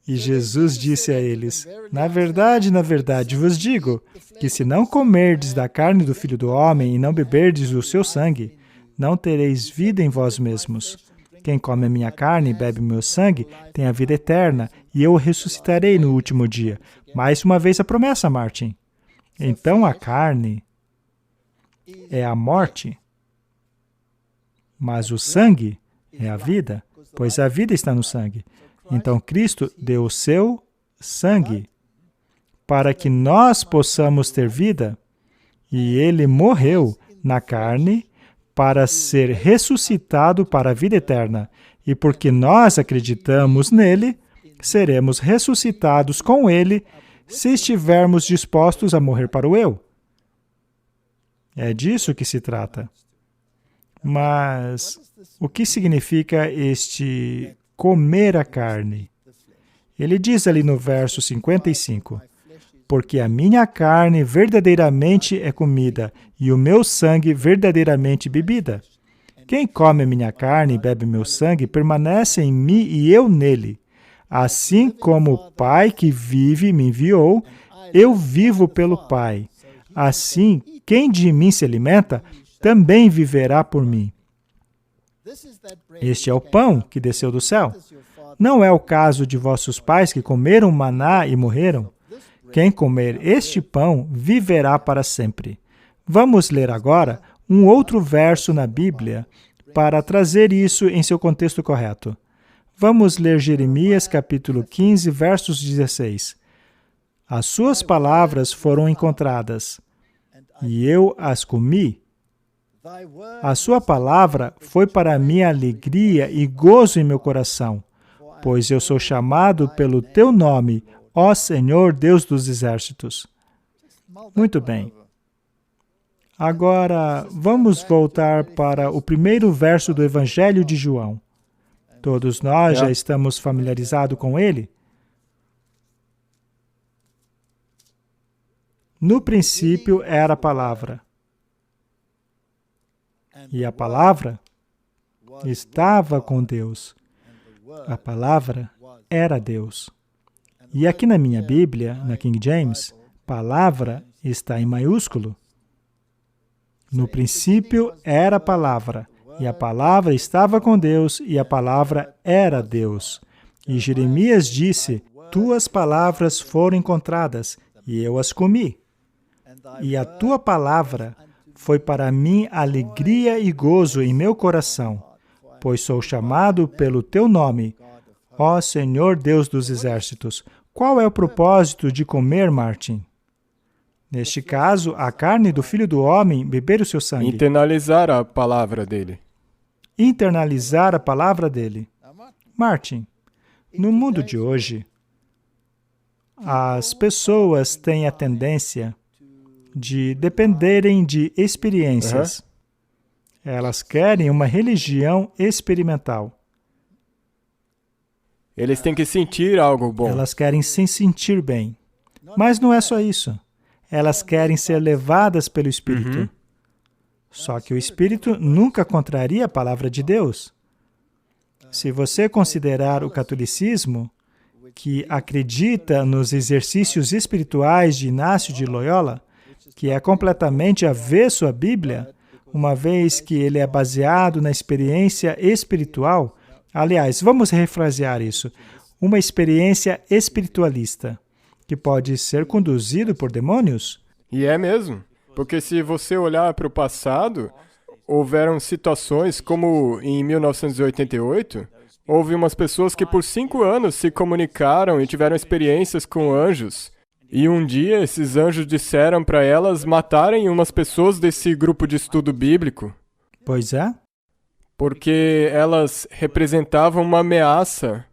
E Jesus disse a eles, na verdade vos digo, que se não comerdes da carne do Filho do Homem e não beberdes o seu sangue, não tereis vida em vós mesmos. Quem come a minha carne e bebe o meu sangue tem a vida eterna, e eu o ressuscitarei no último dia. Mais uma vez a promessa, Martin. Então a carne é a morte, mas o sangue é a vida, pois a vida está no sangue. Então Cristo deu o seu sangue para que nós possamos ter vida, e Ele morreu na carne para ser ressuscitado para a vida eterna. E porque nós acreditamos nele, seremos ressuscitados com Ele se estivermos dispostos a morrer para o eu. É disso que se trata. Mas o que significa este comer a carne? Ele diz ali no verso 55, porque a minha carne verdadeiramente é comida, e o meu sangue verdadeiramente bebida. Quem come a minha carne e bebe meu sangue, permanece em mim e eu nele. Assim como o Pai que vive me enviou, eu vivo pelo Pai. Assim, quem de mim se alimenta, também viverá por mim. Este é o pão que desceu do céu. Não é o caso de vossos pais que comeram maná e morreram. Quem comer este pão viverá para sempre. Vamos ler agora um outro verso na Bíblia para trazer isso em seu contexto correto. Vamos ler Jeremias capítulo 15, versos 16. As suas palavras foram encontradas, e eu as comi. A sua palavra foi para mim alegria e gozo em meu coração, pois eu sou chamado pelo teu nome, ó Senhor Deus dos exércitos. Muito bem. Agora, vamos voltar para o primeiro verso do Evangelho de João. Todos nós já estamos familiarizados com ele. No princípio era a palavra. E a palavra estava com Deus. A palavra era Deus. E aqui na minha Bíblia, na King James, palavra está em maiúsculo. No princípio era a palavra, E a palavra estava com Deus, e a palavra era Deus. E Jeremias disse, tuas palavras foram encontradas, e eu as comi. E a tua palavra foi para mim alegria e gozo em meu coração, pois sou chamado pelo teu nome, ó Senhor Deus dos exércitos. Qual é o propósito de comer, Martin? Neste caso, a carne do Filho do Homem, beber o seu sangue. Internalizar a palavra dele. Internalizar a palavra dele. Martin, no mundo de hoje, as pessoas têm a tendência de dependerem de experiências. Elas querem uma religião experimental. Eles têm que sentir algo bom. Elas querem se sentir bem. Mas não é só isso. Elas querem ser levadas pelo Espírito. Só que o Espírito nunca contraria a palavra de Deus. Se você considerar o catolicismo, que acredita nos exercícios espirituais de Inácio de Loyola, que é completamente avesso à Bíblia, uma vez que ele é baseado na experiência espiritual. Aliás, vamos refrasear isso. Uma experiência espiritualista, que pode ser conduzido por demônios. E é mesmo, porque se você olhar para o passado, houveram situações como em 1988, houve umas pessoas que por 5 anos se comunicaram e tiveram experiências com anjos. E um dia esses anjos disseram para elas matarem umas pessoas desse grupo de estudo bíblico. Pois é. Porque elas representavam uma ameaça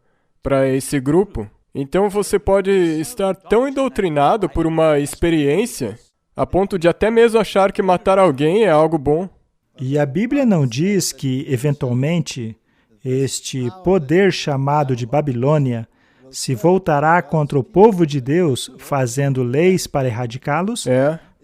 para esse grupo. Então você pode estar tão doutrinado por uma experiência, a ponto de até mesmo achar que matar alguém é algo bom. E a Bíblia não diz que, eventualmente, este poder chamado de Babilônia se voltará contra o povo de Deus, fazendo leis para erradicá-los?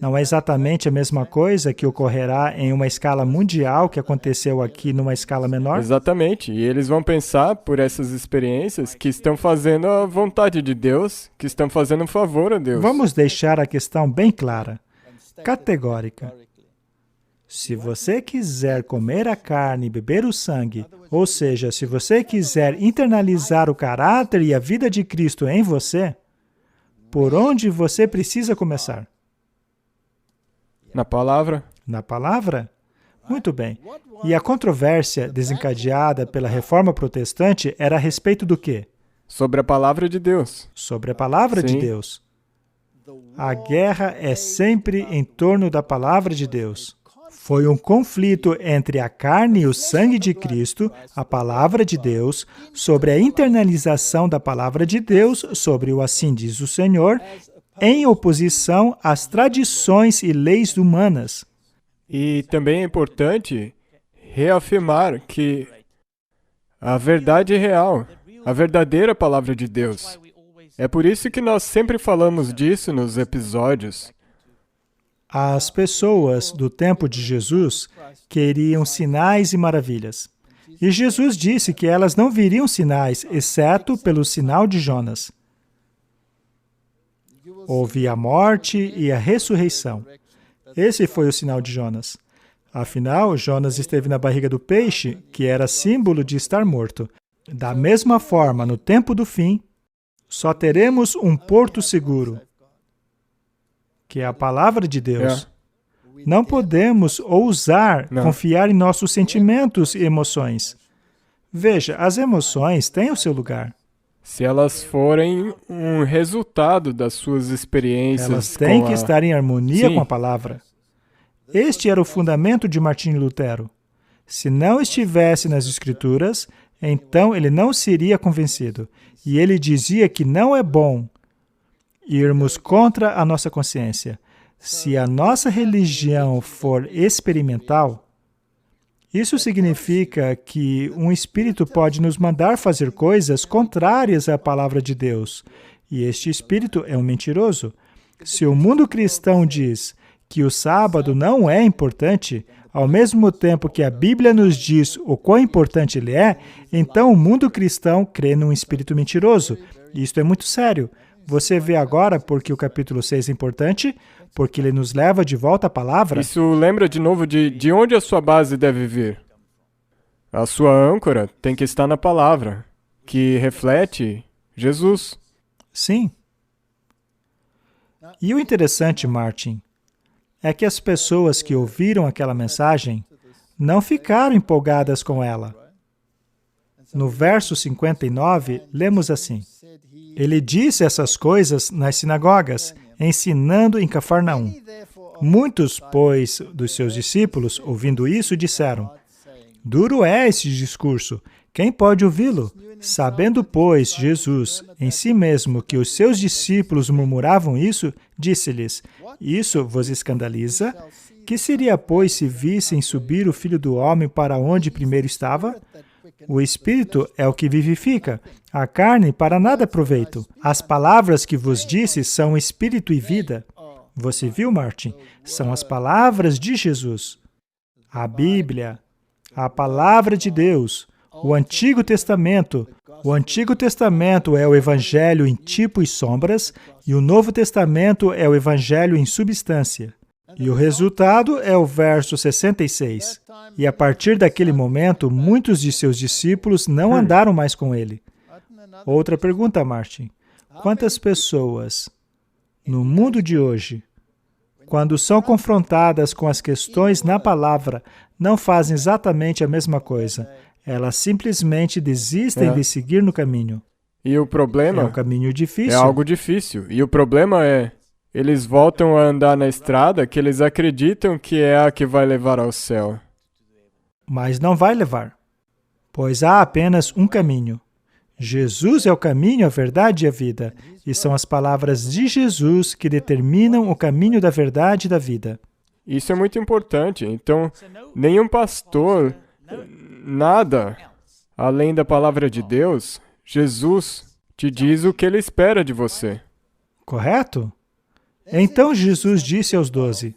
Não é exatamente a mesma coisa que ocorrerá em uma escala mundial que aconteceu aqui numa escala menor? Exatamente. E eles vão pensar, por essas experiências, que estão fazendo a vontade de Deus, que estão fazendo um favor a Deus. Vamos deixar a questão bem clara, categórica. Se você quiser comer a carne e beber o sangue, ou seja, se você quiser internalizar o caráter e a vida de Cristo em você, por onde você precisa começar? Na palavra. Na palavra? Muito bem. E a controvérsia desencadeada pela Reforma Protestante era a respeito do quê? Sobre a palavra de Deus. Sobre a palavra de Deus. A guerra é sempre em torno da palavra de Deus. Foi um conflito entre a carne e o sangue de Cristo, a palavra de Deus, sobre a internalização da palavra de Deus, sobre o assim diz o Senhor, em oposição às tradições e leis humanas. E também é importante reafirmar que a verdade é real, a verdadeira palavra de Deus. É por isso que nós sempre falamos disso nos episódios. As pessoas do tempo de Jesus queriam sinais e maravilhas. E Jesus disse que elas não viriam sinais, exceto pelo sinal de Jonas. Houve a morte e a ressurreição. Esse foi o sinal de Jonas. Afinal, Jonas esteve na barriga do peixe, que era símbolo de estar morto. Da mesma forma, no tempo do fim, só teremos um porto seguro, que é a palavra de Deus. Não podemos ousar confiar em nossos sentimentos e emoções. Veja, as emoções têm o seu lugar. Se elas forem um resultado das suas experiências, elas têm que estar em harmonia com a palavra. Este era o fundamento de Martinho Lutero. Se não estivesse nas Escrituras, então ele não seria convencido. E ele dizia que não é bom irmos contra a nossa consciência. Se a nossa religião for experimental, isso significa que um espírito pode nos mandar fazer coisas contrárias à palavra de Deus. E este espírito é um mentiroso. Se o mundo cristão diz que o sábado não é importante, ao mesmo tempo que a Bíblia nos diz o quão importante ele é, então o mundo cristão crê num espírito mentiroso. E isto é muito sério. Você vê agora porque o capítulo 6 é importante, porque ele nos leva de volta à palavra. Isso lembra de novo de onde a sua base deve vir. A sua âncora tem que estar na palavra, que reflete Jesus. Sim. E o interessante, Martin, é que as pessoas que ouviram aquela mensagem não ficaram empolgadas com ela. No verso 59, lemos assim: Ele disse essas coisas nas sinagogas, ensinando em Cafarnaum. Muitos, pois, dos seus discípulos, ouvindo isso, disseram: Duro é esse discurso, quem pode ouvi-lo? Sabendo, pois, Jesus em si mesmo que os seus discípulos murmuravam isso, disse-lhes: Isso vos escandaliza? Que seria, pois, se vissem subir o Filho do Homem para onde primeiro estava? O Espírito é o que vivifica, a carne para nada proveito. As palavras que vos disse são Espírito e vida. Você viu, Martin? São as palavras de Jesus. A Bíblia, a palavra de Deus, o Antigo Testamento. O Antigo Testamento é o Evangelho em tipo e sombras, e o Novo Testamento é o Evangelho em substância. E o resultado é o verso 66. E a partir daquele momento, muitos de seus discípulos não andaram mais com ele. Outra pergunta, Martin. Quantas pessoas no mundo de hoje, quando são confrontadas com as questões na palavra, não fazem exatamente a mesma coisa? Elas simplesmente desistem de seguir no caminho. E o problema é um caminho difícil. É algo difícil. E o problema é, eles voltam a andar na estrada que eles acreditam que é a que vai levar ao céu. Mas não vai levar, pois há apenas um caminho. Jesus é o caminho, a verdade e a vida, e são as palavras de Jesus que determinam o caminho da verdade e da vida. Isso é muito importante. Então, nenhum pastor, nada além da palavra de Deus, Jesus te diz o que ele espera de você. Correto? Então Jesus disse aos 12,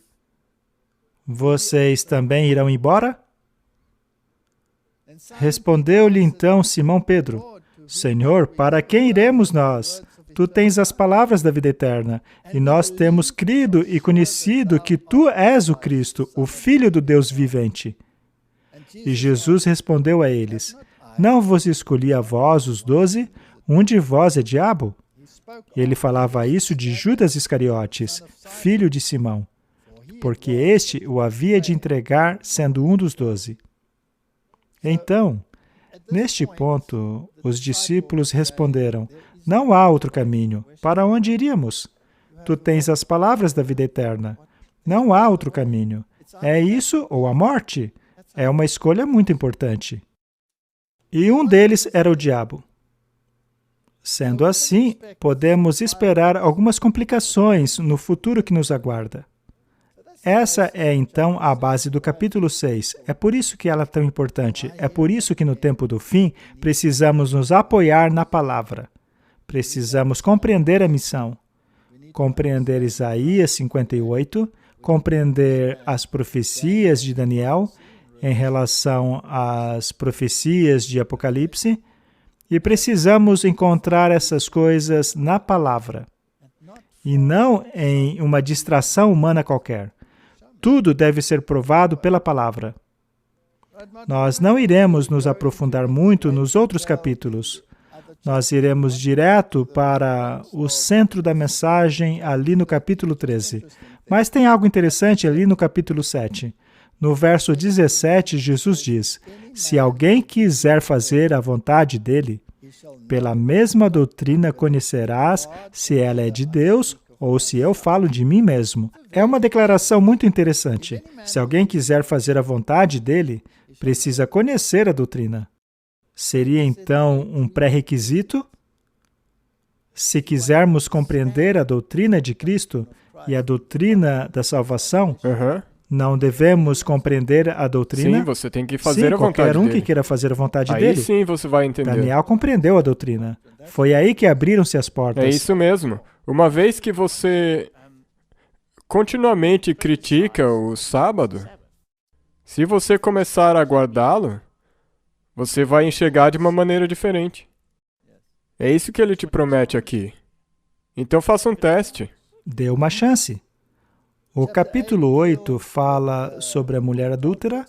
vocês também irão embora? Respondeu-lhe então Simão Pedro, Senhor, para quem iremos nós? Tu tens as palavras da vida eterna, e nós temos crido e conhecido que Tu és o Cristo, o Filho do Deus vivente. E Jesus respondeu a eles, não vos escolhi a vós, os 12? Um de vós é diabo? Ele falava isso de Judas Iscariotes, filho de Simão, porque este o havia de entregar sendo um dos 12. Então, neste ponto, os discípulos responderam, não há outro caminho. Para onde iríamos? Tu tens as palavras da vida eterna. Não há outro caminho. É isso ou a morte? É uma escolha muito importante. E um deles era o diabo. Sendo assim, podemos esperar algumas complicações no futuro que nos aguarda. Essa é, então, a base do capítulo 6. É por isso que ela é tão importante. É por isso que, no tempo do fim, precisamos nos apoiar na palavra. Precisamos compreender a missão. Compreender Isaías 58, compreender as profecias de Daniel em relação às profecias de Apocalipse, e precisamos encontrar essas coisas na palavra, e não em uma distração humana qualquer. Tudo deve ser provado pela palavra. Nós não iremos nos aprofundar muito nos outros capítulos. Nós iremos direto para o centro da mensagem ali no capítulo 13. Mas tem algo interessante ali no capítulo 7. No verso 17, Jesus diz, se alguém quiser fazer a vontade dele, pela mesma doutrina conhecerás se ela é de Deus ou se eu falo de mim mesmo. É uma declaração muito interessante. Se alguém quiser fazer a vontade dele, precisa conhecer a doutrina. Seria então um pré-requisito? Se quisermos compreender a doutrina de Cristo e a doutrina da salvação, não devemos compreender a doutrina? Sim, você tem que fazer a vontade dele. Qualquer um que queira fazer a vontade aí dele. Aí sim você vai entender. Daniel compreendeu a doutrina. Foi aí que abriram-se as portas. É isso mesmo. Uma vez que você continuamente critica o sábado, se você começar a guardá-lo, você vai enxergar de uma maneira diferente. É isso que ele te promete aqui. Então faça um teste. Dê uma chance. O capítulo 8 fala sobre a mulher adúltera,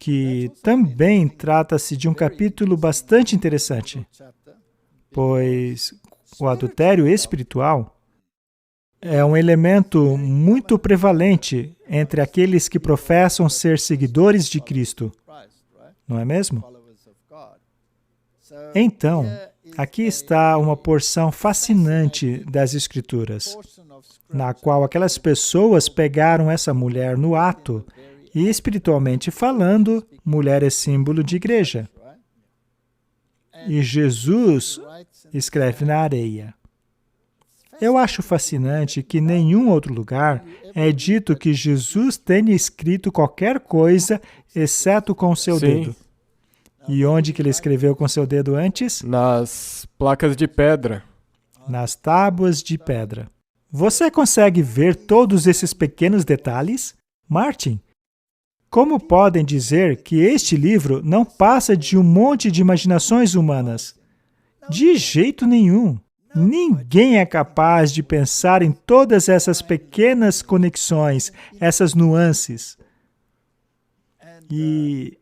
que também trata-se de um capítulo bastante interessante, pois o adultério espiritual é um elemento muito prevalente entre aqueles que professam ser seguidores de Cristo, não é mesmo? Então, aqui está uma porção fascinante das Escrituras, na qual aquelas pessoas pegaram essa mulher no ato e, espiritualmente falando, mulher é símbolo de igreja. E Jesus escreve na areia. Eu acho fascinante que em nenhum outro lugar é dito que Jesus tenha escrito qualquer coisa exceto com o seu dedo. E onde que ele escreveu com seu dedo antes? Nas placas de pedra. Nas tábuas de pedra. Você consegue ver todos esses pequenos detalhes? Martin, como podem dizer que este livro não passa de um monte de imaginações humanas? De jeito nenhum. Ninguém é capaz de pensar em todas essas pequenas conexões, essas nuances. E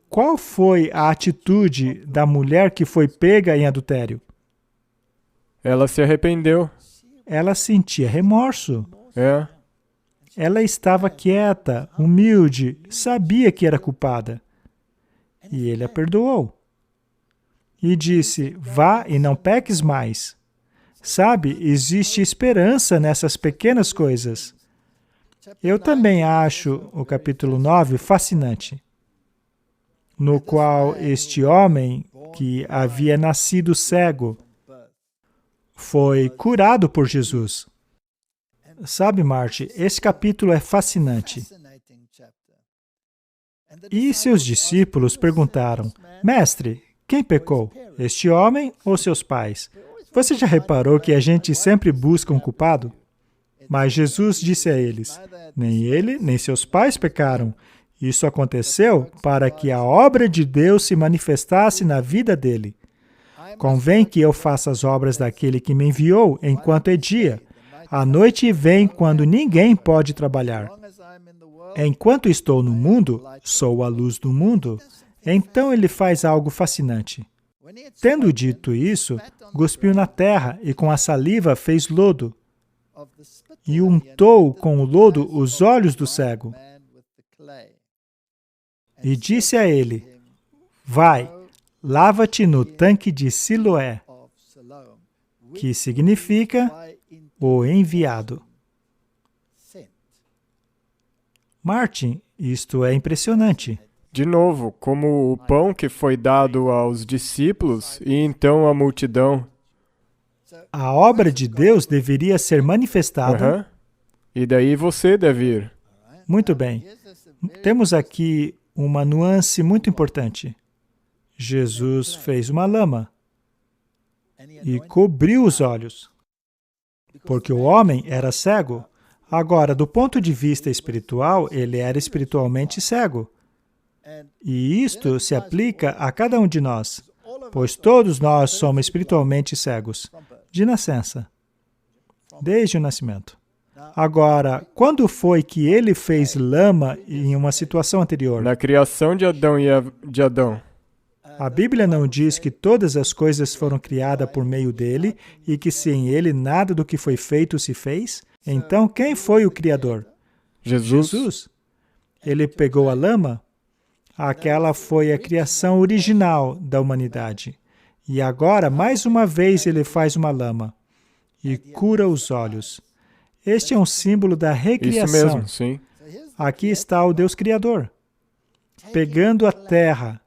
qual foi a atitude da mulher que foi pega em adultério? Ela se arrependeu. Ela sentia remorso. É. Ela estava quieta, humilde, sabia que era culpada. E ele a perdoou. E disse, vá e não peques mais. Sabe, existe esperança nessas pequenas coisas. Eu também acho o capítulo 9 fascinante, no qual este homem, que havia nascido cego, foi curado por Jesus. Sabe, Marty, esse capítulo é fascinante. E seus discípulos perguntaram, Mestre, quem pecou? Este homem ou seus pais? Você já reparou que a gente sempre busca um culpado? Mas Jesus disse a eles, nem ele, nem seus pais pecaram. Isso aconteceu para que a obra de Deus se manifestasse na vida dele. Convém que eu faça as obras daquele que me enviou enquanto é dia. A noite vem quando ninguém pode trabalhar. Enquanto estou no mundo, sou a luz do mundo. Então ele faz algo fascinante. Tendo dito isso, cuspiu na terra e com a saliva fez lodo. E untou com o lodo os olhos do cego. E disse a ele, vai, lava-te no tanque de Siloé, que significa o enviado. Martin, isto é impressionante. De novo, como o pão que foi dado aos discípulos e então à multidão. A obra de Deus deveria ser manifestada. E daí você deve ir. Muito bem. Temos aqui uma nuance muito importante. Jesus fez uma lama e cobriu os olhos, porque o homem era cego. Agora, do ponto de vista espiritual, ele era espiritualmente cego. E isto se aplica a cada um de nós, pois todos nós somos espiritualmente cegos, de nascença, desde o nascimento. Agora, quando foi que ele fez lama em uma situação anterior? Na criação de Adão e de Adão. A Bíblia não diz que todas as coisas foram criadas por meio dele e que sem ele nada do que foi feito se fez? Então, quem foi o Criador? Jesus. Ele pegou a lama? Aquela foi a criação original da humanidade. E agora, mais uma vez, ele faz uma lama e cura os olhos. Este é um símbolo da recriação. Isso mesmo, sim. Aqui está o Deus Criador, pegando a terra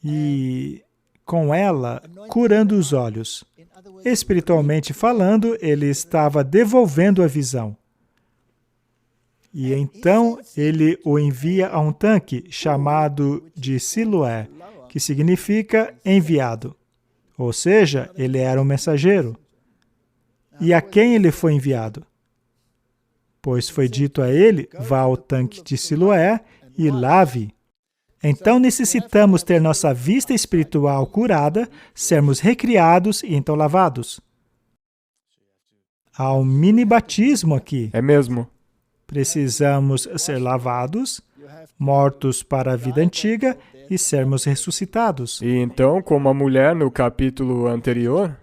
e, com ela, curando os olhos. Espiritualmente falando, ele estava devolvendo a visão. E então, ele o envia a um tanque chamado de Siloé, que significa enviado. Ou seja, ele era um mensageiro. E a quem ele foi enviado? Pois foi dito a ele, vá ao tanque de Siloé e lave. Então necessitamos ter nossa vista espiritual curada, sermos recriados e então lavados. Há um mini batismo aqui. É mesmo. Precisamos ser lavados, mortos para a vida antiga e sermos ressuscitados. E então, como a mulher no capítulo anterior,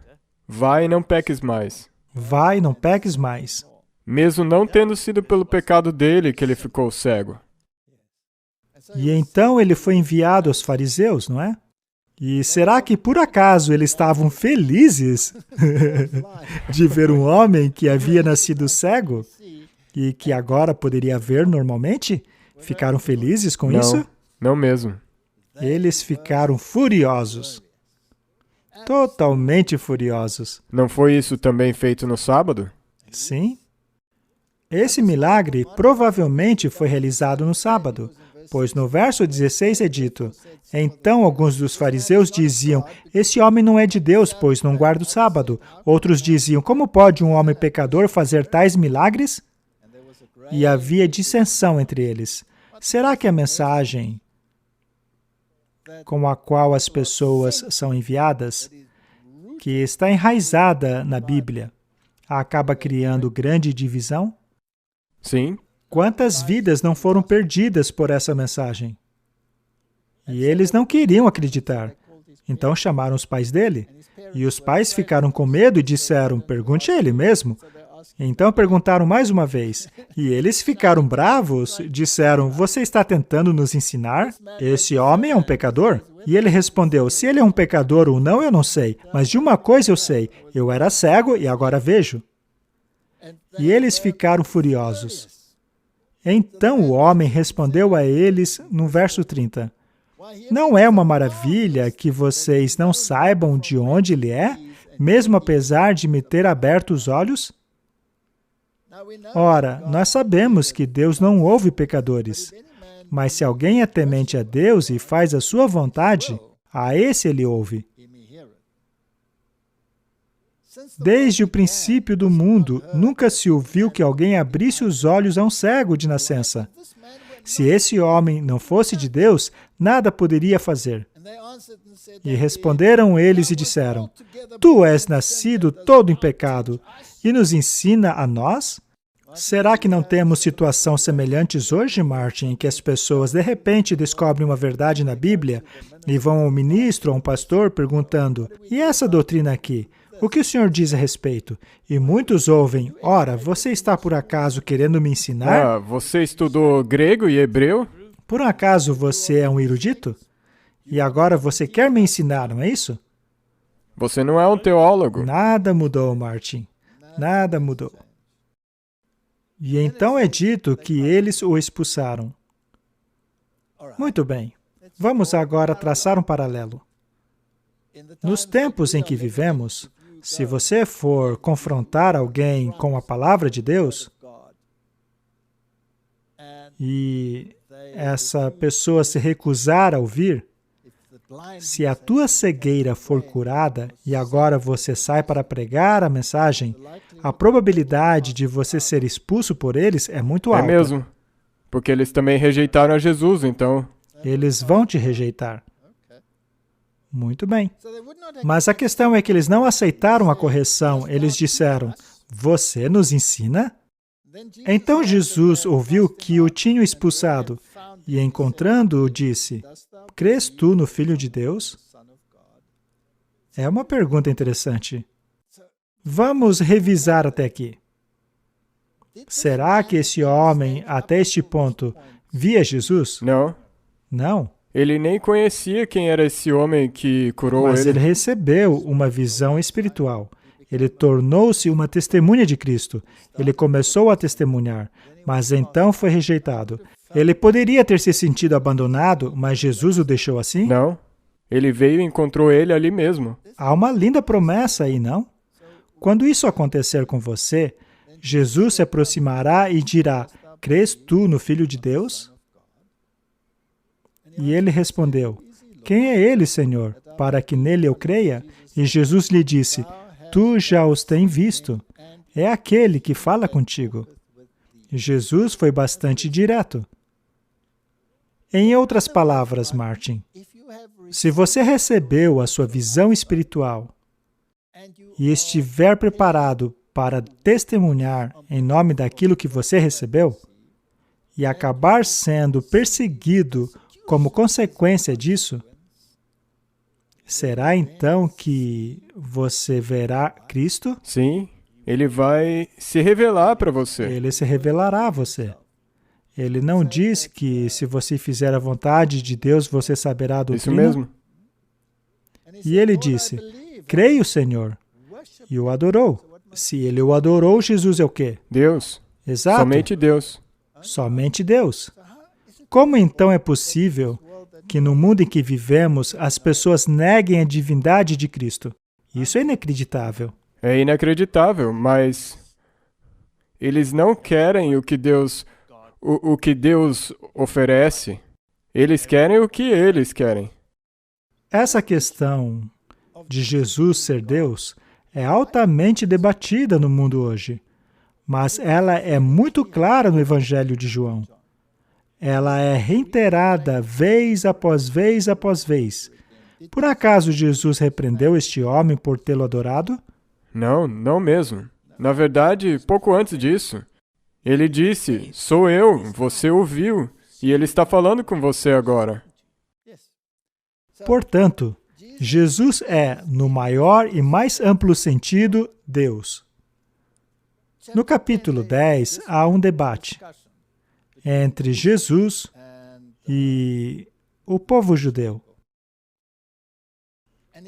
vai e não peques mais. Vai, não peques mais. Mesmo não tendo sido pelo pecado dele que ele ficou cego. E então ele foi enviado aos fariseus, não é? E será que por acaso eles estavam felizes de ver um homem que havia nascido cego e que agora poderia ver normalmente? Ficaram felizes com isso? Não mesmo. Eles ficaram furiosos. Totalmente furiosos. Não foi isso também feito no sábado? Sim. Esse milagre provavelmente foi realizado no sábado, pois no verso 16 é dito: então alguns dos fariseus diziam, esse homem não é de Deus, pois não guarda o sábado. Outros diziam, como pode um homem pecador fazer tais milagres? E havia dissensão entre eles. Será que a mensagem com a qual as pessoas são enviadas, que está enraizada na Bíblia, acaba criando grande divisão? Sim. Quantas vidas não foram perdidas por essa mensagem? E eles não queriam acreditar. Então chamaram os pais dele. E os pais ficaram com medo e disseram, pergunte a ele mesmo. Então perguntaram mais uma vez. E eles ficaram bravos, disseram, você está tentando nos ensinar? Esse homem é um pecador? E ele respondeu, se ele é um pecador ou não, eu não sei. Mas de uma coisa eu sei, eu era cego e agora vejo. E eles ficaram furiosos. Então o homem respondeu a eles no verso 30. Não é uma maravilha que vocês não saibam de onde ele é, mesmo apesar de me ter aberto os olhos? Ora, nós sabemos que Deus não ouve pecadores, mas se alguém é temente a Deus e faz a sua vontade, a esse ele ouve. Desde o princípio do mundo, nunca se ouviu que alguém abrisse os olhos a um cego de nascença. Se esse homem não fosse de Deus, nada poderia fazer. E responderam eles e disseram, tu és nascido todo em pecado, e nos ensina a nós? Será que não temos situações semelhantes hoje, Martin, em que as pessoas de repente descobrem uma verdade na Bíblia e vão ao ministro ou a um pastor perguntando, e essa doutrina aqui? O que o senhor diz a respeito? E muitos ouvem, ora, você está por acaso querendo me ensinar? Você estudou grego e hebreu? Por um acaso você é um erudito? E agora você quer me ensinar, não é isso? Você não é um teólogo. Nada mudou, Martin. Nada mudou. E então é dito que eles o expulsaram. Muito bem. Vamos agora traçar um paralelo. Nos tempos em que vivemos, se você for confrontar alguém com a palavra de Deus, e essa pessoa se recusar a ouvir, se a tua cegueira for curada e agora você sai para pregar a mensagem, a probabilidade de você ser expulso por eles é muito alta. É mesmo, porque eles também rejeitaram a Jesus, então. Eles vão te rejeitar. Muito bem. Mas a questão é que eles não aceitaram a correção. Eles disseram, você nos ensina? Então Jesus ouviu que o tinham expulsado e, encontrando-o, disse, crês tu no Filho de Deus? É uma pergunta interessante. Vamos revisar até aqui. Será que esse homem, até este ponto, via Jesus? Não. Não. Ele nem conhecia quem era esse homem que curou ele. Mas ele recebeu uma visão espiritual. Ele tornou-se uma testemunha de Cristo. Ele começou a testemunhar, mas então foi rejeitado. Ele poderia ter se sentido abandonado, mas Jesus o deixou assim? Não. Ele veio e encontrou ele ali mesmo. Há uma linda promessa aí, não? Quando isso acontecer com você, Jesus se aproximará e dirá, crês tu no Filho de Deus? E ele respondeu, quem é ele, Senhor, para que nele eu creia? E Jesus lhe disse, tu já os tens visto. É aquele que fala contigo. Jesus foi bastante direto. Em outras palavras, Martin, se você recebeu a sua visão espiritual e estiver preparado para testemunhar em nome daquilo que você recebeu, e acabar sendo perseguido como consequência disso, será então que você verá Cristo? Sim, ele vai se revelar para você. Ele se revelará a você. Ele não diz que se você fizer a vontade de Deus, você saberá a doutrina. Isso mesmo. E ele disse, creio, Senhor, e o adorou. Se ele o adorou, Jesus é o quê? Deus. Exato. Somente Deus. Somente Deus. Como então é possível que no mundo em que vivemos as pessoas neguem a divindade de Cristo? Isso é inacreditável. É inacreditável, mas eles não querem o que Deus oferece. Eles querem o que eles querem. Essa questão de Jesus ser Deus é altamente debatida no mundo hoje, mas ela é muito clara no Evangelho de João. Ela é reiterada vez após vez após vez. Por acaso Jesus repreendeu este homem por tê-lo adorado? Não, não mesmo. Na verdade, pouco antes disso, ele disse, sou eu, você ouviu, e ele está falando com você agora. Portanto, Jesus é, no maior e mais amplo sentido, Deus. No capítulo 10, há um debate entre Jesus e o povo judeu.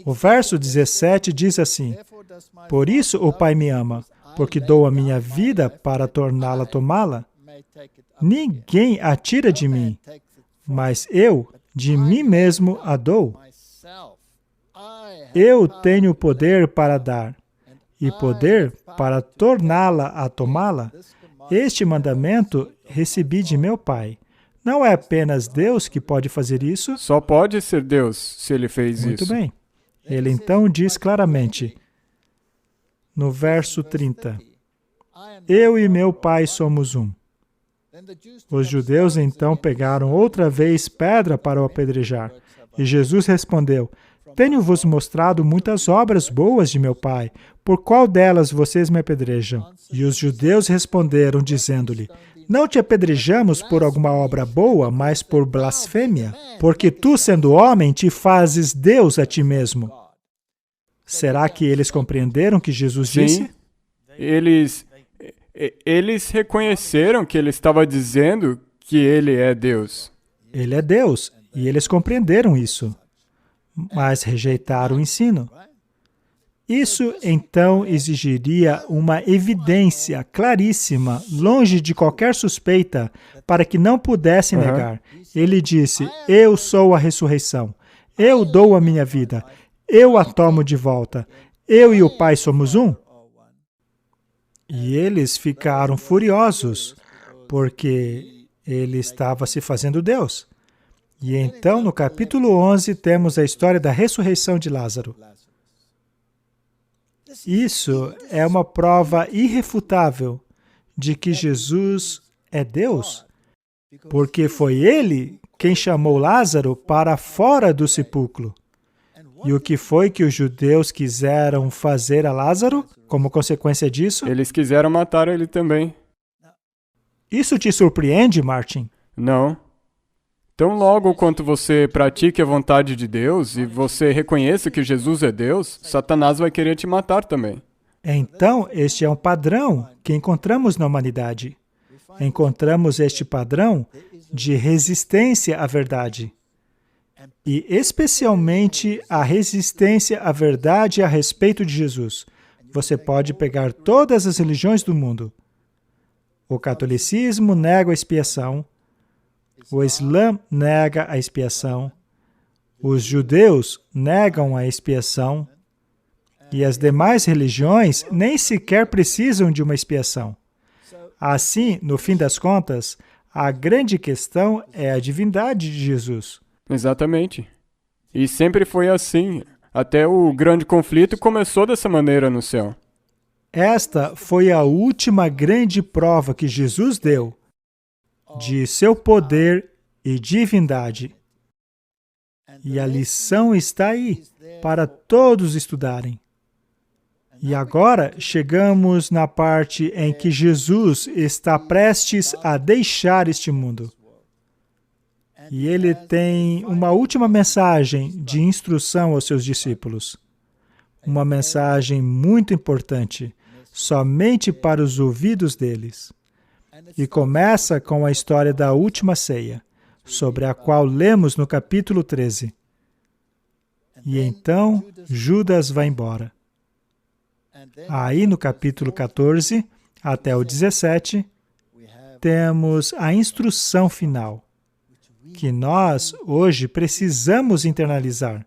O verso 17 diz assim, por isso o Pai me ama, porque dou a minha vida para torná-la tomá-la. Ninguém a tira de mim, mas eu, de mim mesmo, a dou. Eu tenho poder para dar, e poder para torná-la a tomá-la. Este mandamento recebi de meu Pai. Não é apenas Deus que pode fazer isso? Só pode ser Deus se ele fez isso. Muito bem. Ele então diz claramente, no verso 30, eu e meu Pai somos um. Os judeus então pegaram outra vez pedra para o apedrejar. E Jesus respondeu, tenho-vos mostrado muitas obras boas de meu Pai. Por qual delas vocês me apedrejam? E os judeus responderam, dizendo-lhe, não te apedrejamos por alguma obra boa, mas por blasfêmia, porque tu, sendo homem, te fazes Deus a ti mesmo. Será que eles compreenderam o que Jesus disse? Eles reconheceram que ele estava dizendo que ele é Deus. Ele é Deus, e eles compreenderam isso, mas rejeitaram o ensino. Isso, então, exigiria uma evidência claríssima, longe de qualquer suspeita, para que não pudessem negar. Ele disse, eu sou a ressurreição, eu dou a minha vida, eu a tomo de volta, eu e o Pai somos um. E eles ficaram furiosos, porque ele estava se fazendo Deus. E então, no capítulo 11, temos a história da ressurreição de Lázaro. Isso é uma prova irrefutável de que Jesus é Deus, porque foi Ele quem chamou Lázaro para fora do sepulcro. E o que foi que os judeus quiseram fazer a Lázaro como consequência disso? Eles quiseram matar ele também. Isso te surpreende, Martin? Não. Tão logo quanto você pratique a vontade de Deus e você reconheça que Jesus é Deus, Satanás vai querer te matar também. Então, este é um padrão que encontramos na humanidade. Encontramos este padrão de resistência à verdade. E especialmente a resistência à verdade a respeito de Jesus. Você pode pegar todas as religiões do mundo. O catolicismo nega a expiação. O Islã nega a expiação, os judeus negam a expiação, e as demais religiões nem sequer precisam de uma expiação. Assim, no fim das contas, a grande questão é a divindade de Jesus. Exatamente. E sempre foi assim. Até o grande conflito começou dessa maneira no céu. Esta foi a última grande prova que Jesus deu de seu poder e divindade. E a lição está aí, para todos estudarem. E agora chegamos na parte em que Jesus está prestes a deixar este mundo. E ele tem uma última mensagem de instrução aos seus discípulos. Uma mensagem muito importante, somente para os ouvidos deles. E começa com a história da última ceia, sobre a qual lemos no capítulo 13. E então Judas vai embora. Aí no capítulo 14 até o 17, temos a instrução final, que nós, hoje, precisamos internalizar.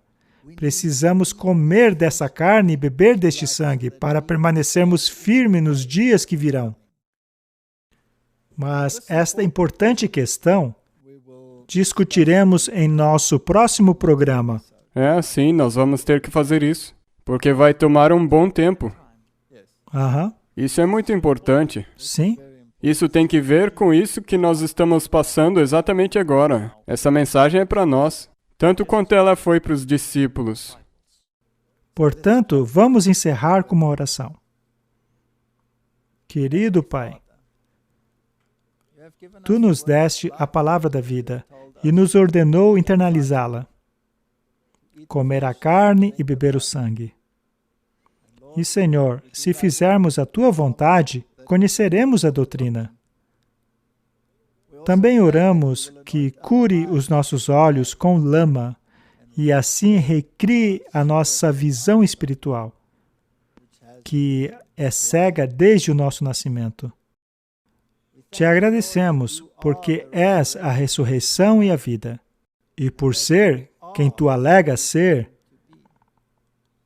Precisamos comer dessa carne e beber deste sangue para permanecermos firmes nos dias que virão. Mas esta importante questão discutiremos em nosso próximo programa. Sim, nós vamos ter que fazer isso, porque vai tomar um bom tempo. Isso é muito importante. Sim. Isso tem que ver com isso que nós estamos passando exatamente agora. Essa mensagem é para nós, tanto quanto ela foi para os discípulos. Portanto, vamos encerrar com uma oração. Querido Pai, Tu nos deste a palavra da vida e nos ordenou internalizá-la, comer a carne e beber o sangue. E, Senhor, se fizermos a Tua vontade, conheceremos a doutrina. Também oramos que cure os nossos olhos com lama e assim recrie a nossa visão espiritual, que é cega desde o nosso nascimento. Te agradecemos porque és a ressurreição e a vida. E por ser quem Tu alegas ser,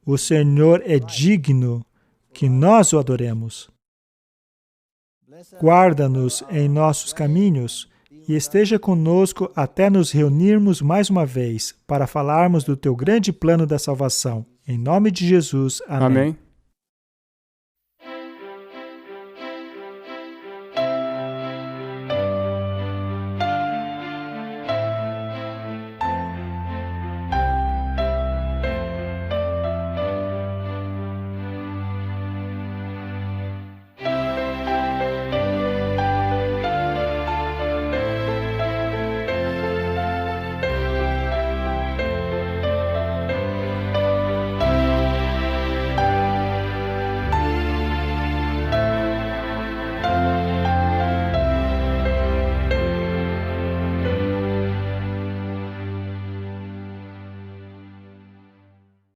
o Senhor é digno que nós o adoremos. Guarda-nos em nossos caminhos e esteja conosco até nos reunirmos mais uma vez para falarmos do Teu grande plano da salvação. Em nome de Jesus. Amém. Amém.